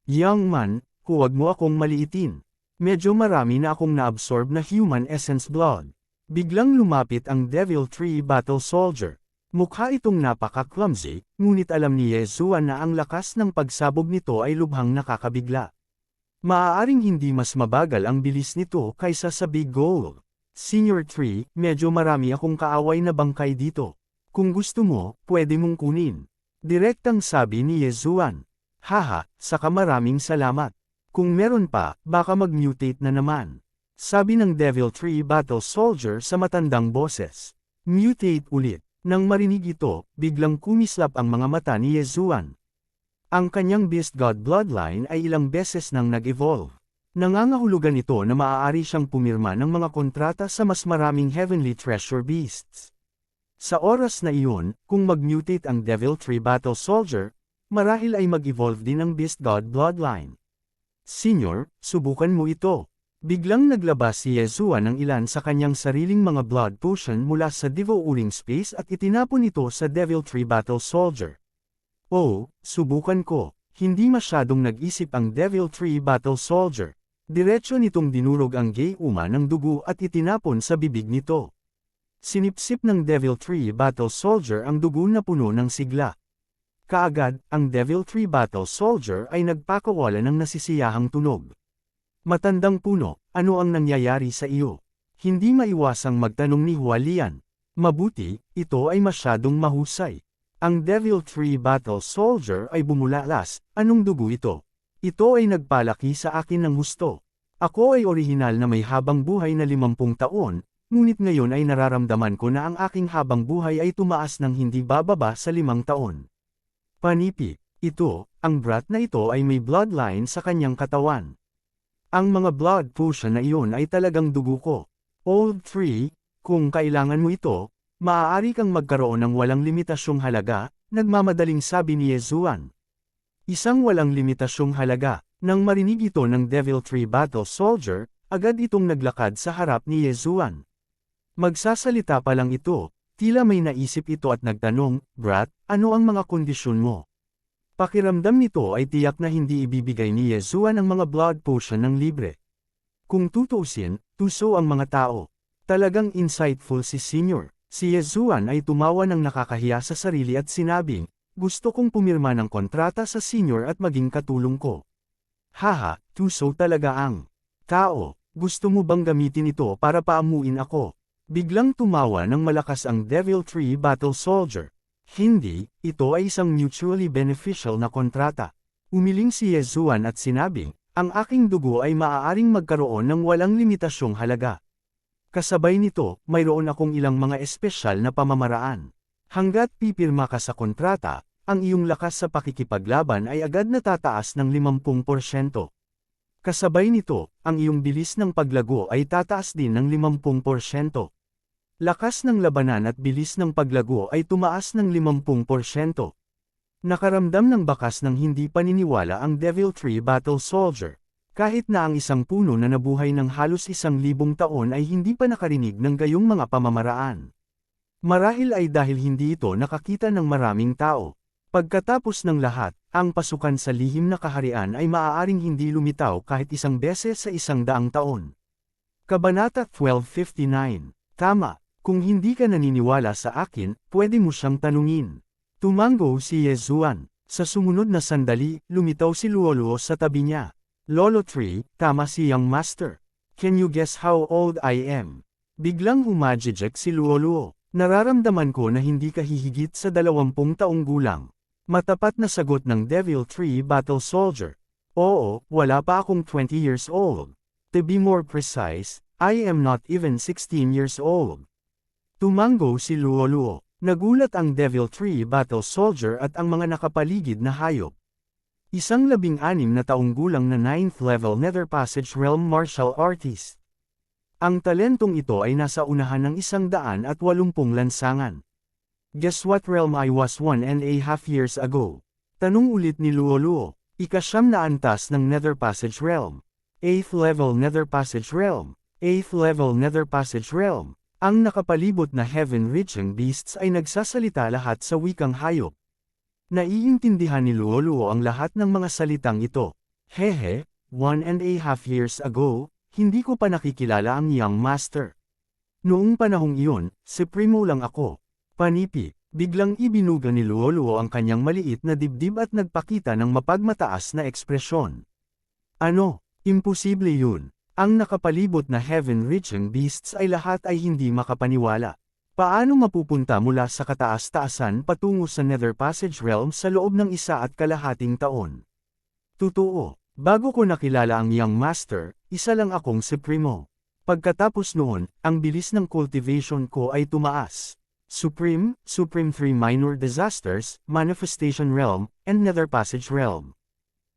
Young man, huwag mo akong maliitin. Medyo marami na akong naabsorb na human essence blood. Biglang lumapit ang Devil Tree Battle Soldier. Mukha itong napaka-clumsy, ngunit alam ni Yezuan na ang lakas ng pagsabog nito ay lubhang nakakabigla. Maaaring hindi mas mabagal ang bilis nito kaysa sa Big Gold. Senior 3, medyo marami akong kaaway na bangkay dito. Kung gusto mo, pwede mong kunin. Direktang sabi ni Yezuan. Haha, saka maraming salamat. Kung meron pa, baka mag-mutate na naman. Sabi ng Devil Tree Battle Soldier sa matandang boses. Mutate ulit. Nang marinig ito, biglang kumislap ang mga mata ni Yezuan. Ang kanyang Beast God bloodline ay ilang beses nang nag-evolve. Nangangahulugan ito na maaari siyang pumirma ng mga kontrata sa mas maraming Heavenly Treasure Beasts. Sa oras na iyon, kung mag-mutate ang Devil Tree Battle Soldier, marahil ay mag-evolve din ang Beast God bloodline. Senior, subukan mo ito. Biglang naglabas si Yezuan ng ilan sa kanyang sariling mga blood potion mula sa Devouring Space at itinapon ito sa Devil Tree Battle Soldier. Oh, subukan ko. Hindi masyadong nag-isip ang Devil Tree Battle Soldier. Diretso nitong dinurog ang Gayuma ng dugo at itinapon sa bibig nito. Sinipsip ng Devil Tree Battle Soldier ang dugo na puno ng sigla. Kaagad, ang Devil Tree Battle Soldier ay nagpakawala ng nasisiyahang tunog. Matandang puno, ano ang nangyayari sa iyo? Hindi maiwasang magtanong ni Hualian. Mabuti, ito ay masyadong mahusay. Ang Devil Tree Battle Soldier ay bumulalas, anong dugo ito? Ito ay nagpalaki sa akin ng husto. Ako ay orihinal na may habang buhay na 50 taon, ngunit ngayon ay nararamdaman ko na ang aking habang buhay ay tumaas ng hindi bababa sa 5 taon. Panipi, ito, ang brat na ito ay may bloodline sa kanyang katawan. Ang mga blood potion na iyon ay talagang dugo ko. Old Tree, kung kailangan mo ito, maaari kang magkaroon ng walang limitasyong halaga, nagmamadaling sabi ni Yezuan. Isang walang limitasyong halaga. Nang marinig ito ng Devil Tree Battle Soldier, agad itong naglakad sa harap ni Yezuan. Magsasalita pa lang ito, tila may naisip ito at nagtanong, Brat, ano ang mga kondisyon mo? Pakiramdam nito ay tiyak na hindi ibibigay ni Yezuan ang mga blood potion ng libre. Kung tutuusin, tuso ang mga tao. Talagang insightful si Senior. Si Yezuan ay tumawa ng nakakahiya sa sarili at sinabing, gusto kong pumirma ng kontrata sa Senior at maging katulong ko. Haha, tuso talaga ang tao. Gusto mo bang gamitin ito para paamuin ako? Biglang tumawa ng malakas ang Devil Tree Battle Soldier. Hindi, ito ay isang mutually beneficial na kontrata. Umiling si Yezuan at sinabing, ang aking dugo ay maaaring magkaroon ng walang limitasyong halaga. Kasabay nito, mayroon akong ilang mga espesyal na pamamaraan. Hanggat pipirma ka sa kontrata, ang iyong lakas sa pakikipaglaban ay agad natataas ng 50%. Kasabay nito, ang iyong bilis ng paglago ay tataas din ng 50%. Lakas ng labanan at bilis ng paglago ay tumaas ng 50%. Nakaramdam ng bakas ng hindi paniniwala ang Devil Tree Battle Soldier. Kahit na ang isang puno na nabuhay ng halos 1,000 taon ay hindi pa nakarinig ng gayong mga pamamaraan. Marahil ay dahil hindi ito nakakita ng maraming tao. Pagkatapos ng lahat, ang pasukan sa lihim na kaharian ay maaaring hindi lumitaw kahit isang beses sa 100 taon. Kabanata 1259. Tama, kung hindi ka naniniwala sa akin, pwede mo siyang tanungin. Tumango si Yezuan. Sa sumunod na sandali, lumitaw si Luoluo sa tabi niya. Lolo Tree, tama si Young Master. Can you guess how old I am? Biglang humajijek si Luoluo. Nararamdaman ko na hindi ka hihigit sa 20 taong gulang. Matapat na sagot ng Devil Tree Battle Soldier. Oo, wala pa akong 20 years old. To be more precise, I am not even 16 years old. Tumango si Luoluo. Nagulat ang Devil Tree Battle Soldier at ang mga nakapaligid na hayop. Isang 16 na taong gulang na 9th level Nether Passage Realm martial artist. Ang talentong ito ay nasa unahan ng 180 lansangan. Guess what realm I was 1.5 years ago? Tanong ulit ni Luoluo. Ika-9 na antas ng Nether Passage Realm. 8th level Nether Passage Realm. 8th level Nether Passage Realm. Ang nakapalibot na heaven-reaching beasts ay nagsasalita lahat sa wikang hayop. Naiintindihan ni Luoluo ang lahat ng mga salitang ito. Hehe, 1.5 years ago, hindi ko pa nakikilala ang Young Master. Noong panahong iyon, Supremo lang ako. Panipi, biglang ibinuga ni Luoluo ang kanyang maliit na dibdib at nagpakita ng mapagmataas na ekspresyon. Ano? Imposible yun. Ang nakapalibot na heaven-reaching beasts ay lahat ay hindi makapaniwala. Paano mapupunta mula sa kataas-taasan patungo sa Nether Passage Realm sa loob ng 1.5 taon? Totoo, bago ko nakilala ang Young Master, isa lang akong Supremo. Pagkatapos noon, ang bilis ng cultivation ko ay tumaas. Supreme 3 Minor Disasters, Manifestation Realm, and Nether Passage Realm.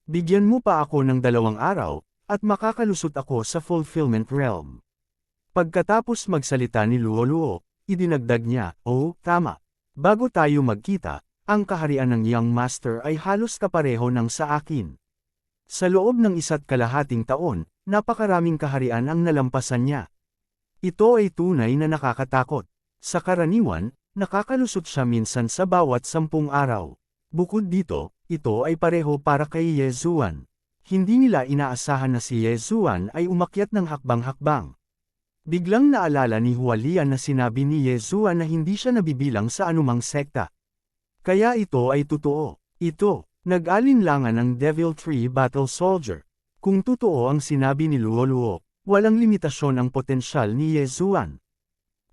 Bigyan mo pa ako ng 2 araw, at makakalusot ako sa Fulfillment Realm. Pagkatapos magsalita ni Luoluo, idinagdag niya, oh, tama. Bago tayo magkita, ang kaharian ng Young Master ay halos kapareho ng sa akin. Sa loob ng 1.5 taon, napakaraming kaharian ang nalampasan niya. Ito ay tunay na nakakatakot. Sa karaniwan, nakakalusot siya minsan sa bawat 10 araw. Bukod dito, ito ay pareho para kay Yezuan. Hindi nila inaasahan na si Yezuan ay umakyat ng hakbang-hakbang. Biglang naalala ni Hualian na sinabi ni Yezuan na hindi siya nabibilang sa anumang sekta. Kaya ito ay totoo. Ito, nag-alinlangan ang Devil Tree Battle Soldier. Kung totoo ang sinabi ni Luoluo, walang limitasyon ang potensyal ni Yezuan.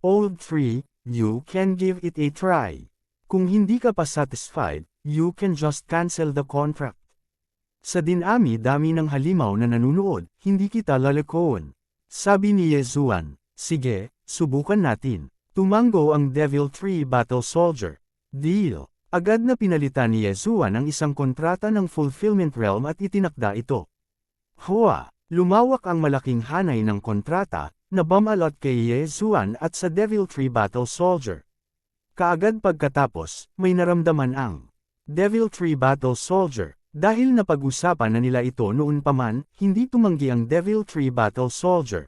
Old Tree, you can give it a try. Kung hindi ka pa satisfied, you can just cancel the contract. Sa dinami-dami ng halimaw na nanunood, hindi kita lalakon. Sabi ni Yezuan, sige, subukan natin. Tumango ang Devil Tree Battle Soldier. Deal. Agad na pinalitan ni Yezuan ang isang kontrata ng Fulfillment Realm at itinakda ito. Hua! Lumawak ang malaking hanay ng kontrata, na bumalot kay Yezuan at sa Devil Tree Battle Soldier. Kaagad pagkatapos, may naramdaman ang Devil Tree Battle Soldier. Dahil napag-usapan na nila ito noon pa man, hindi tumanggi ang Devil Tree Battle Soldier.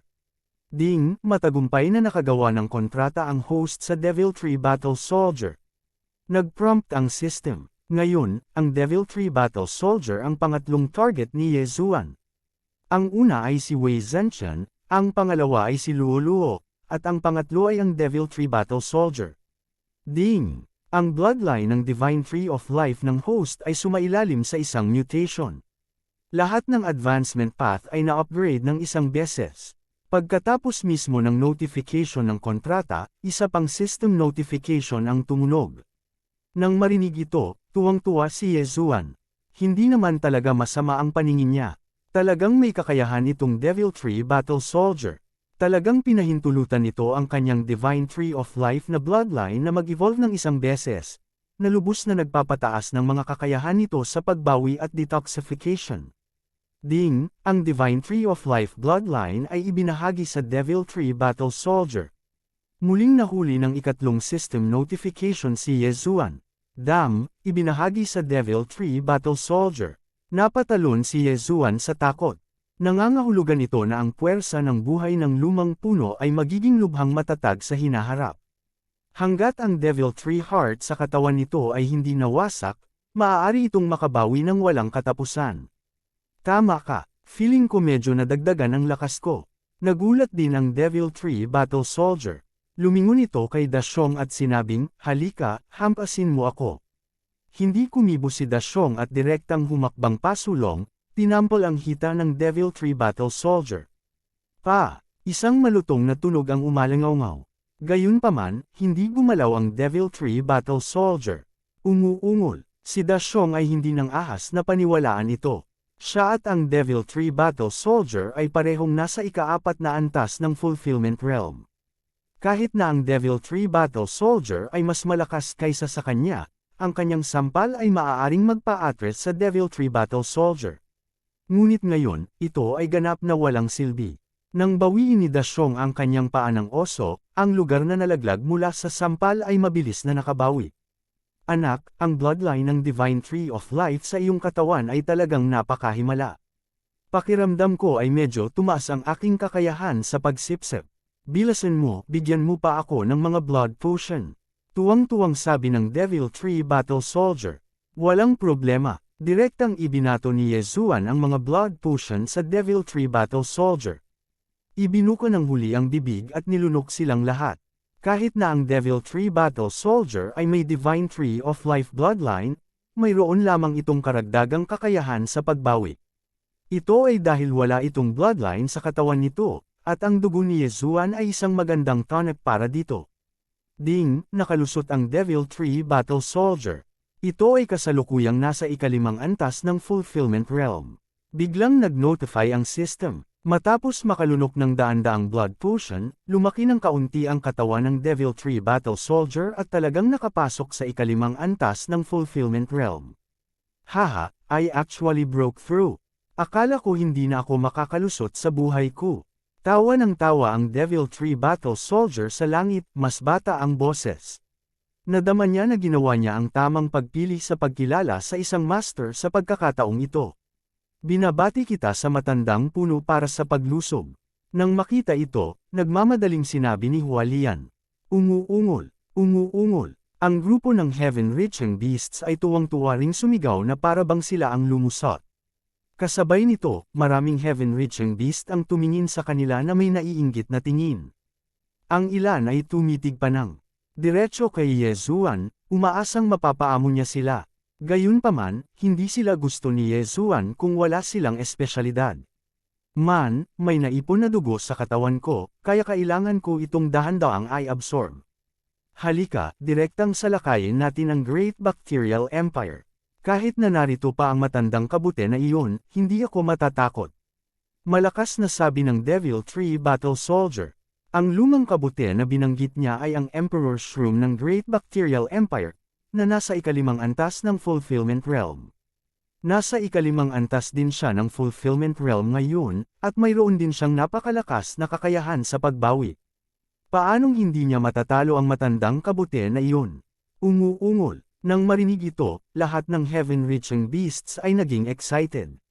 Ding, matagumpay na nakagawa ng kontrata ang host sa Devil Tree Battle Soldier. Nag-prompt ang system. Ngayon, ang Devil Tree Battle Soldier ang pangatlong target ni Yezuan. Ang una ay si Wei Zhenchen, ang pangalawa ay si Luoluo, at ang pangatlo ay ang Devil Tree Battle Soldier. Ding! Ang bloodline ng Divine Tree of Life ng host ay sumailalim sa isang mutation. Lahat ng advancement path ay na-upgrade ng 1 beses. Pagkatapos mismo ng notification ng kontrata, isa pang system notification ang tumunog. Nang marinig ito, tuwang-tuwa si Yezuan. Hindi naman talaga masama ang paningin niya. Talagang may kakayahan itong Devil Tree Battle Soldier. Talagang pinahintulutan nito ang kanyang Divine Tree of Life na bloodline na mag-evolve ng 1 beses, na lubos na nagpapataas ng mga kakayahan nito sa pagbawi at detoxification. Ding, ang Divine Tree of Life bloodline ay ibinahagi sa Devil Tree Battle Soldier. Muling nahuli ng ikatlong system notification si Yezuan. Dam, ibinahagi sa Devil Tree Battle Soldier. Napatalon si Yezuan sa takot. Nangangahulugan ito na ang puwersa ng buhay ng lumang puno ay magiging lubhang matatag sa hinaharap. Hanggat ang Devil Tree Heart sa katawan nito ay hindi nawasak, maaari itong makabawi ng walang katapusan. Tama ka, feeling ko medyo nadagdagan ang lakas ko. Nagulat din ang Devil Tree Battle Soldier. Lumingon ito kay Dashong at sinabing, halika, hampasin mo ako. Hindi kumibo si Dashong at direktang humakbang pasulong, tinampol ang hita ng Devil Tree Battle Soldier. Isang malutong na tunog ang umalangaw-ngaw. Gayunpaman, hindi gumalaw ang Devil Tree Battle Soldier. Umuungol. Si Dashong ay hindi nang ahas na paniwalaan ito. Siya at ang Devil Tree Battle Soldier ay parehong nasa ika-4 na antas ng Fulfillment Realm. Kahit na ang Devil Tree Battle Soldier ay mas malakas kaysa sa kanya, ang kanyang sampal ay maaaring magpa-atres sa Devil Tree Battle Soldier. Ngunit ngayon, ito ay ganap na walang silbi. Nang bawiin ni Dashong ang kanyang paa ng oso, ang lugar na nalaglag mula sa sampal ay mabilis na nakabawi. Anak, ang bloodline ng Divine Tree of Life sa iyong katawan ay talagang napakahimala. Pakiramdam ko ay medyo tumaas ang aking kakayahan sa pagsipsip. Bilasan mo, bigyan mo pa ako ng mga blood potion. Tuwang-tuwang sabi ng Devil Tree Battle Soldier. Walang problema, direktang ibinato ni Yezuan ang mga blood potion sa Devil Tree Battle Soldier. Ibinuko ng huli ang bibig at nilunok silang lahat. Kahit na ang Devil Tree Battle Soldier ay may Divine Tree of Life bloodline, mayroon lamang itong karagdagang kakayahan sa pagbawi. Ito ay dahil wala itong bloodline sa katawan nito, at ang dugo ni Yezuan ay isang magandang tonic para dito. Ding, nakalusot ang Devil Tree Battle Soldier. Ito ay kasalukuyang nasa ikalimang antas ng Fulfillment Realm. Biglang nag-notify ang system. Matapos makalunok ng daan-daang blood potion, lumaki ng kaunti ang katawan ng Devil Tree Battle Soldier at talagang nakapasok sa ikalimang antas ng Fulfillment Realm. Haha, I actually broke through. Akala ko hindi na ako makakalusot sa buhay ko. Tawa ng tawa ang Devil Tree Battle Soldier sa langit, mas bata ang boses. Nadama niya na ginawa niya ang tamang pagpili sa pagkilala sa isang master sa pagkakataong ito. Binabati kita sa matandang puno para sa paglusob. Nang makita ito, nagmamadaling sinabi ni Hualian. Umuungol, umuungol. Ang grupo ng Heaven-reaching beasts ay tuwang-tuwa ring sumigaw na para bang sila ang lumusot. Kasabay nito, maraming Heaven-reaching beast ang tumingin sa kanila na may naiinggit na tingin. Ang ilan ay tumitig pa ng diretso kay Yezuan, umaasang mapapaamo niya sila. Gayunpaman, hindi sila gusto ni Yezuan kung wala silang espesyalidad. Man, may naipon na dugo sa katawan ko, kaya kailangan ko itong dahan-daang i-absorb. Halika, direktang salakayin natin ang Great Bacterial Empire. Kahit na narito pa ang matandang kabute na iyon, hindi ako matatakot. Malakas na sabi ng Devil Tree Battle Soldier. Ang lumang kabute na binanggit niya ay ang Emperor Shroom ng Great Bacterial Empire, na nasa ikalimang antas ng Fulfillment Realm. Nasa ikalimang antas din siya ng Fulfillment Realm ngayon, at mayroon din siyang napakalakas na kakayahan sa pagbawi. Paanong hindi niya matatalo ang matandang kabute na iyon? Umuungol. Nang marinig ito, lahat ng Heaven-reaching beasts ay naging excited.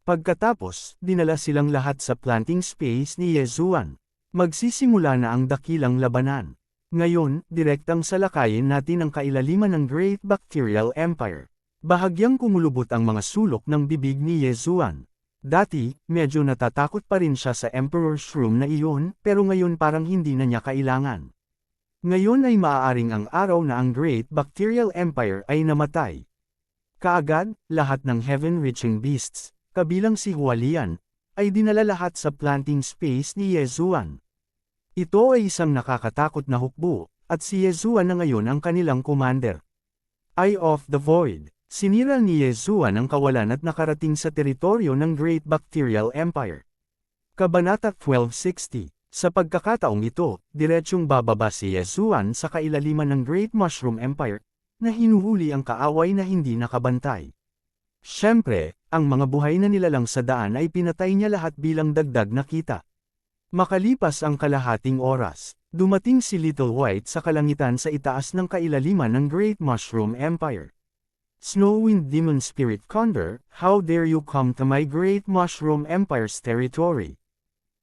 Pagkatapos, dinala silang lahat sa planting space ni Yezuan. Magsisimula na ang dakilang labanan. Ngayon, direktang salakayin natin ang kailaliman ng Great Bacterial Empire. Bahagyang kumulubot ang mga sulok ng bibig ni Yezuan. Dati, medyo natatakot pa rin siya sa Emperor Shroom na iyon, pero ngayon parang hindi na niya kailangan. Ngayon ay maaaring ang araw na ang Great Bacterial Empire ay namatay. Kaagad, lahat ng Heaven-reaching beasts, kabilang si Hualian, ay dinala lahat sa planting space ni Yezuan. Ito ay isang nakakatakot na hukbo, at si Yezuan na ngayon ang kanilang commander. Eye of the Void. Sinira ni Yezuan ang kawalan at nakarating sa teritoryo ng Great Bacterial Empire. Kabanata 1260. Sa pagkakataong ito, diretsyong bababa si Yezuan sa kailaliman ng Great Mushroom Empire, na hinuhuli ang kaaway na hindi nakabantay. Siyempre, ang mga buhay na nilalang sa daan ay pinatay niya lahat bilang dagdag na kita. Makalipas ang kalahating oras, dumating si Little White sa kalangitan sa itaas ng kailaliman ng Great Mushroom Empire. Snowwind Demon Spirit Condor, how dare you come to my Great Mushroom Empire's territory?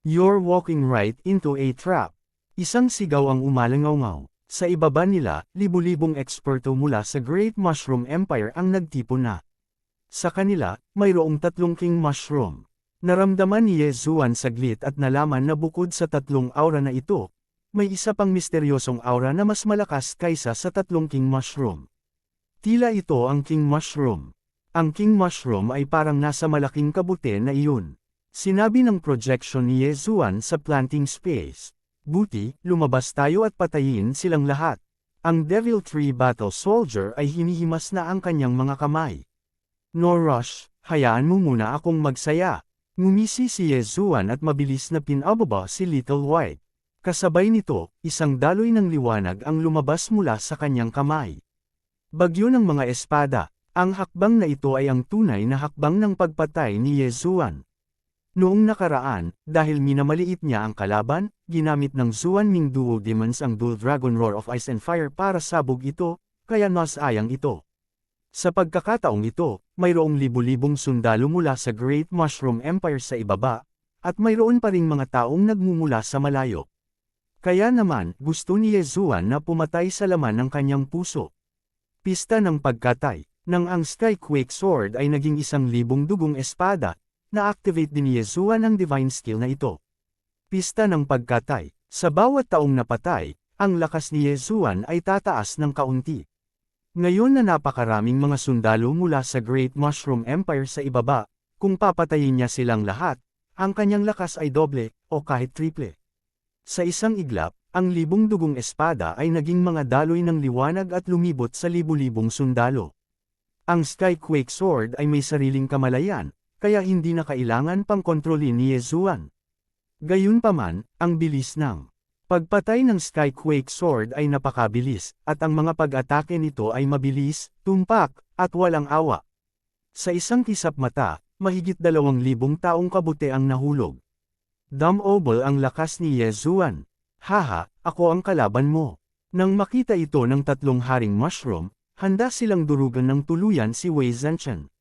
You're walking right into a trap. Isang sigaw ang umalangaw-ngaw. Sa ibaba nila, libu-libong eksperto mula sa Great Mushroom Empire ang nagtipon na. Sa kanila, mayroong 3 King Mushroom. Naramdaman ni Yezuan saglit at nalaman na bukod sa 3 aura na ito, may isa pang misteryosong aura na mas malakas kaysa sa 3 King Mushroom. Tila ito ang King Mushroom. Ang King Mushroom ay parang nasa malaking kabute na iyon. Sinabi ng projection ni Yezuan sa planting space. Buti, lumabas tayo at patayin silang lahat. Ang Devil Tree Battle Soldier ay hinihimas na ang kanyang mga kamay. No rush, hayaan mo muna akong magsaya. Ngumisi si Yezuan at mabilis na pinababa si Little White. Kasabay nito, isang daloy ng liwanag ang lumabas mula sa kanyang kamay. Bagyo ng mga espada. Ang hakbang na ito ay ang tunay na hakbang ng pagpatay ni Yezuan. Noong nakaraan, dahil minamaliit niya ang kalaban, ginamit ng Zuan Ming Duo Demons ang Dual Dragon Roar of Ice and Fire para sabog ito, kaya nasayang ito. Sa pagkakataong ito, mayroong libu-libong sundalo mula sa Great Mushroom Empire sa ibaba, at mayroon pa ring mga taong nagmumula sa malayo. Kaya naman, gusto ni Yezuan na pumatay sa laman ng kanyang puso. Pista ng pagkatay. Nang ang Skyquake Sword ay naging 1,000 dugong espada, na-activate din ni Yezuan ang divine skill na ito. Pista ng pagkatay. Sa bawat taong napatay, ang lakas ni Yezuan ay tataas ng kaunti. Ngayon na napakaraming mga sundalo mula sa Great Mushroom Empire sa ibaba, kung papatayin niya silang lahat, ang kanyang lakas ay doble, o kahit triple. Sa isang iglap, ang 1,000 dugong espada ay naging mga daloy ng liwanag at lumibot sa libu-libong sundalo. Ang Skyquake Sword ay may sariling kamalayan, kaya hindi na kailangan pang kontrolin ni Yezuan. Gayunpaman, ang bilis ng pagpatay ng Skyquake Sword ay napakabilis, at ang mga pag-atake nito ay mabilis, tumpak, at walang awa. Sa isang kisap mata, mahigit 2,000 taong kabute ang nahulog. Dumobol ang lakas ni Yezuan. Haha, ako ang kalaban mo. Nang makita ito ng 3 haring mushroom, handa silang durugan ng tuluyan si Wei Zhenchen.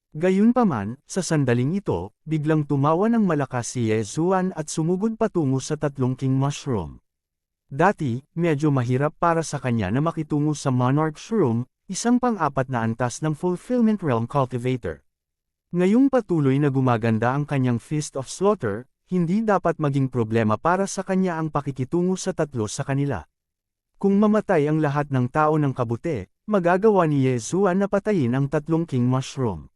Gayunpaman, sa sandaling ito, biglang tumawa ng malakas si Yezuan at sumugod patungo sa 3 king mushroom. Dati, medyo mahirap para sa kanya na makitungo sa Monarch Shroom, isang pang-4 na antas ng Fulfillment Realm Cultivator. Ngayong patuloy na gumaganda ang kanyang Fist of Slaughter, hindi dapat maging problema para sa kanya ang pakikitungo sa 3 sa kanila. Kung mamatay ang lahat ng tao ng kabute, magagawa ni Yezuan na patayin ang 3 king mushroom.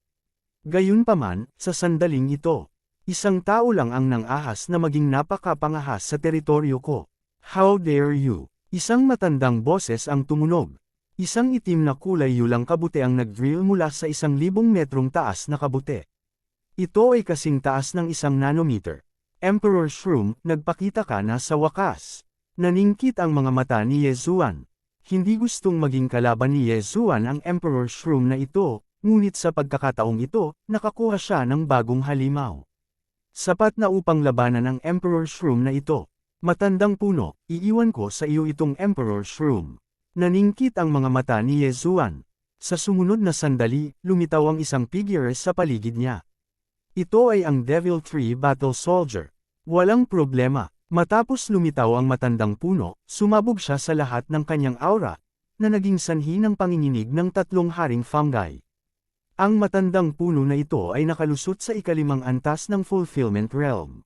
Gayunpaman, sa sandaling ito, isang tao lang ang nang-ahas na maging napakapangahas sa teritoryo ko. How dare you? Isang matandang boses ang tumunog. Isang itim na kulay yulang kabute ang nag-drill mula sa 1,000 metrong taas na kabute. Ito ay kasing taas ng 1 nanometer. Emperor Shroom, nagpakita ka na sa wakas. Naningkit ang mga mata ni Yezuan. Hindi gustong maging kalaban ni Yezuan ang Emperor Shroom na ito, ngunit sa pagkakataong ito, nakakuha siya ng bagong halimaw. Sapat na upang labanan ang Emperor Shroom na ito. Matandang puno, iiwan ko sa iyo itong Emperor Shroom. Naningkit ang mga mata ni Yezuan. Sa sumunod na sandali, lumitaw ang isang figure sa paligid niya. Ito ay ang Devil Tree Battle Soldier. Walang problema. Matapos lumitaw ang matandang puno, sumabog siya sa lahat ng kanyang aura, na naging sanhi ng panginginig ng 3 haring fungi. Ang matandang puno na ito ay nakalusot sa ika-5 antas ng Fulfillment Realm.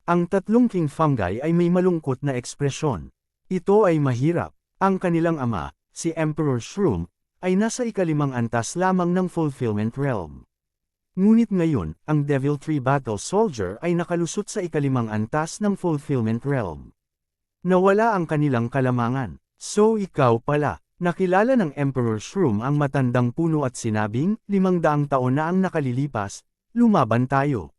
Ang 3 king fungi ay may malungkot na ekspresyon. Ito ay mahirap. Ang kanilang ama, si Emperor Shroom, ay nasa ika-5 antas lamang ng Fulfillment Realm. Ngunit ngayon, ang Devil Tree Battle Soldier ay nakalusot sa ika-5 antas ng Fulfillment Realm. Nawala ang kanilang kalamangan. So ikaw pala. Nakilala ng Emperor Shroom ang matandang puno at sinabing, 500 taon na ang nakalilipas, lumaban tayo.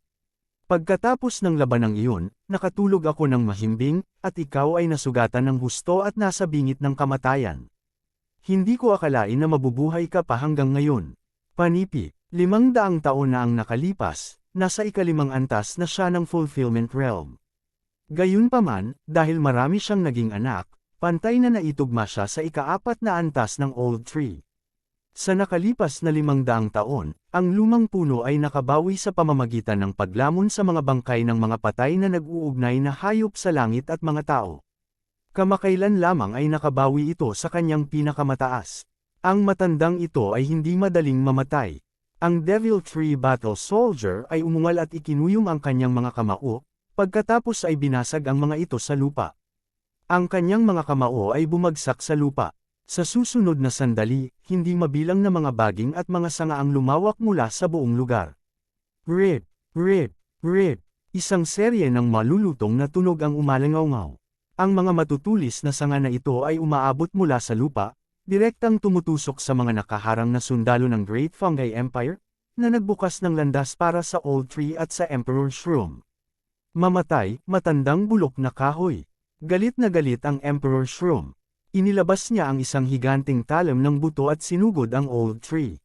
Pagkatapos ng labanang iyon, nakatulog ako ng mahimbing, at ikaw ay nasugatan ng husto at nasa bingit ng kamatayan. Hindi ko akalain na mabubuhay ka pa hanggang ngayon. Panipi, 500 taon na ang nakalipas, nasa ika-5 antas na siya ng Fulfillment Realm. Gayunpaman, dahil marami siyang naging anak, pantay na naitugma siya sa ika-4 na antas ng Old Tree. Sa nakalipas na 500 taon, ang lumang puno ay nakabawi sa pamamagitan ng paglamon sa mga bangkay ng mga patay na nag-uugnay na hayop sa langit at mga tao. Kamakailan lamang ay nakabawi ito sa kanyang pinakamataas. Ang matandang ito ay hindi madaling mamatay. Ang Devil Tree Battle Soldier ay umungal at ikinuyong ang kanyang mga kamao, pagkatapos ay binasag ang mga ito sa lupa. Ang kanyang mga kamao ay bumagsak sa lupa. Sa susunod na sandali, hindi mabilang na mga baging at mga sanga ang lumawak mula sa buong lugar. Rip, rip, rip. Isang serye ng malulutong na tunog ang umalangaw-ngaw. Ang mga matutulis na sanga na ito ay umaabot mula sa lupa, direktang tumutusok sa mga nakaharang na sundalo ng Great Fungi Empire, na nagbukas ng landas para sa Old Tree at sa Emperor Shroom. Mamatay, matandang bulok na kahoy. Galit na galit ang Emperor Shroom. Inilabas niya ang isang higanting talam ng buto at sinugod ang Old Tree.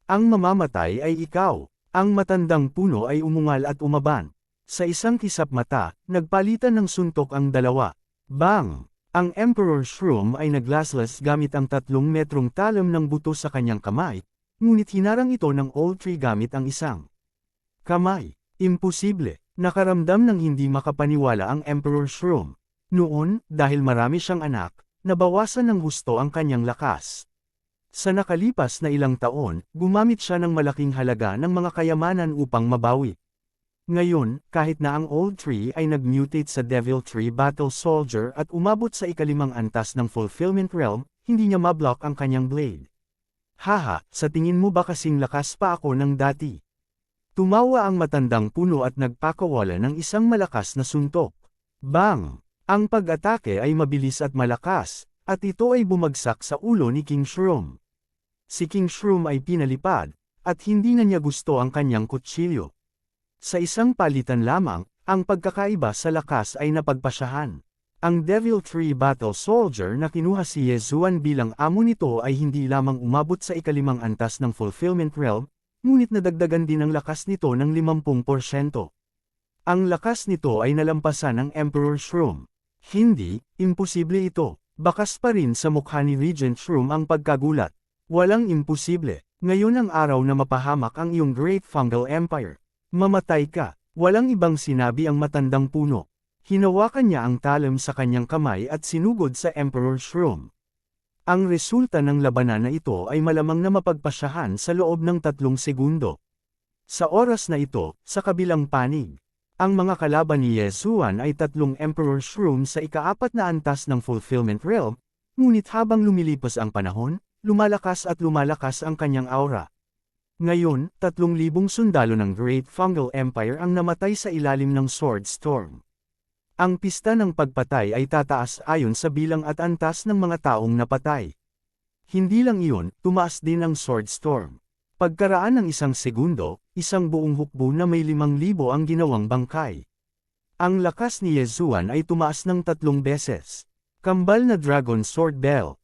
Ang mamamatay ay ikaw. Ang matandang puno ay umungal at umaban. Sa isang kisap mata, nagpalitan ng suntok ang dalawa. Bang! Ang Emperor Shroom ay naglaslas gamit ang 3 metrong talam ng buto sa kanyang kamay, ngunit hinarang ito ng Old Tree gamit ang isang kamay. Imposible. Nakaramdam ng hindi makapaniwala ang Emperor Shroom. Noon, dahil marami siyang anak, nabawasan ng husto ang kanyang lakas. Sa nakalipas na ilang taon, gumamit siya ng malaking halaga ng mga kayamanan upang mabawi. Ngayon, kahit na ang Old Tree ay nag-mutate sa Devil Tree Battle Soldier at umabot sa ikalimang antas ng Fulfillment Realm, hindi niya mablock ang kanyang blade. Haha, sa tingin mo ba kasing lakas pa ako ng dati? Tumawa ang matandang puno at nagpakawala ng isang malakas na suntok. Bang! Ang pag-atake ay mabilis at malakas, at ito ay bumagsak sa ulo ni King Shroom. Si King Shroom ay pinalipad, at hindi na niya gusto ang kanyang kutsilyo. Sa isang palitan lamang, ang pagkakaiba sa lakas ay napagpasyahan. Ang Devil Tree Battle Soldier na kinuha si Yezuan bilang amo nito ay hindi lamang umabot sa ikalimang antas ng Fulfillment Realm, ngunit nadagdagan din ang lakas nito ng 50%. Ang lakas nito ay nalampasan ng Emperor Shroom. Hindi, imposible ito. Bakas pa rin sa mukha ni Regent Shroom ang pagkagulat. Walang imposible. Ngayon ang araw na mapahamak ang iyong Great Fungal Empire. Mamatay ka. Walang ibang sinabi ang matandang puno. Hinawakan niya ang talam sa kanyang kamay at sinugod sa Emperor Shroom. Ang resulta ng labanan na ito ay malamang na mapagpasyahan sa loob ng 3 segundo. Sa oras na ito, sa kabilang panig, ang mga kalaban ni Yezuan ay 3 Emperor Shroom sa ika-4 na antas ng Fulfillment Realm, ngunit habang lumilipas ang panahon, lumalakas at lumalakas ang kanyang aura. Ngayon, 3,000 sundalo ng Great Fungal Empire ang namatay sa ilalim ng Sword Storm. Ang pista ng pagpatay ay tataas ayon sa bilang at antas ng mga taong napatay. Hindi lang iyon, tumaas din ang Sword Storm. Pagkaraan ng 1 segundo, isang buong hukbo na may 5,000 ang ginawang bangkay. Ang lakas ni Yezuan ay tumaas ng 3 beses. Kambal na Dragon Sword Bell.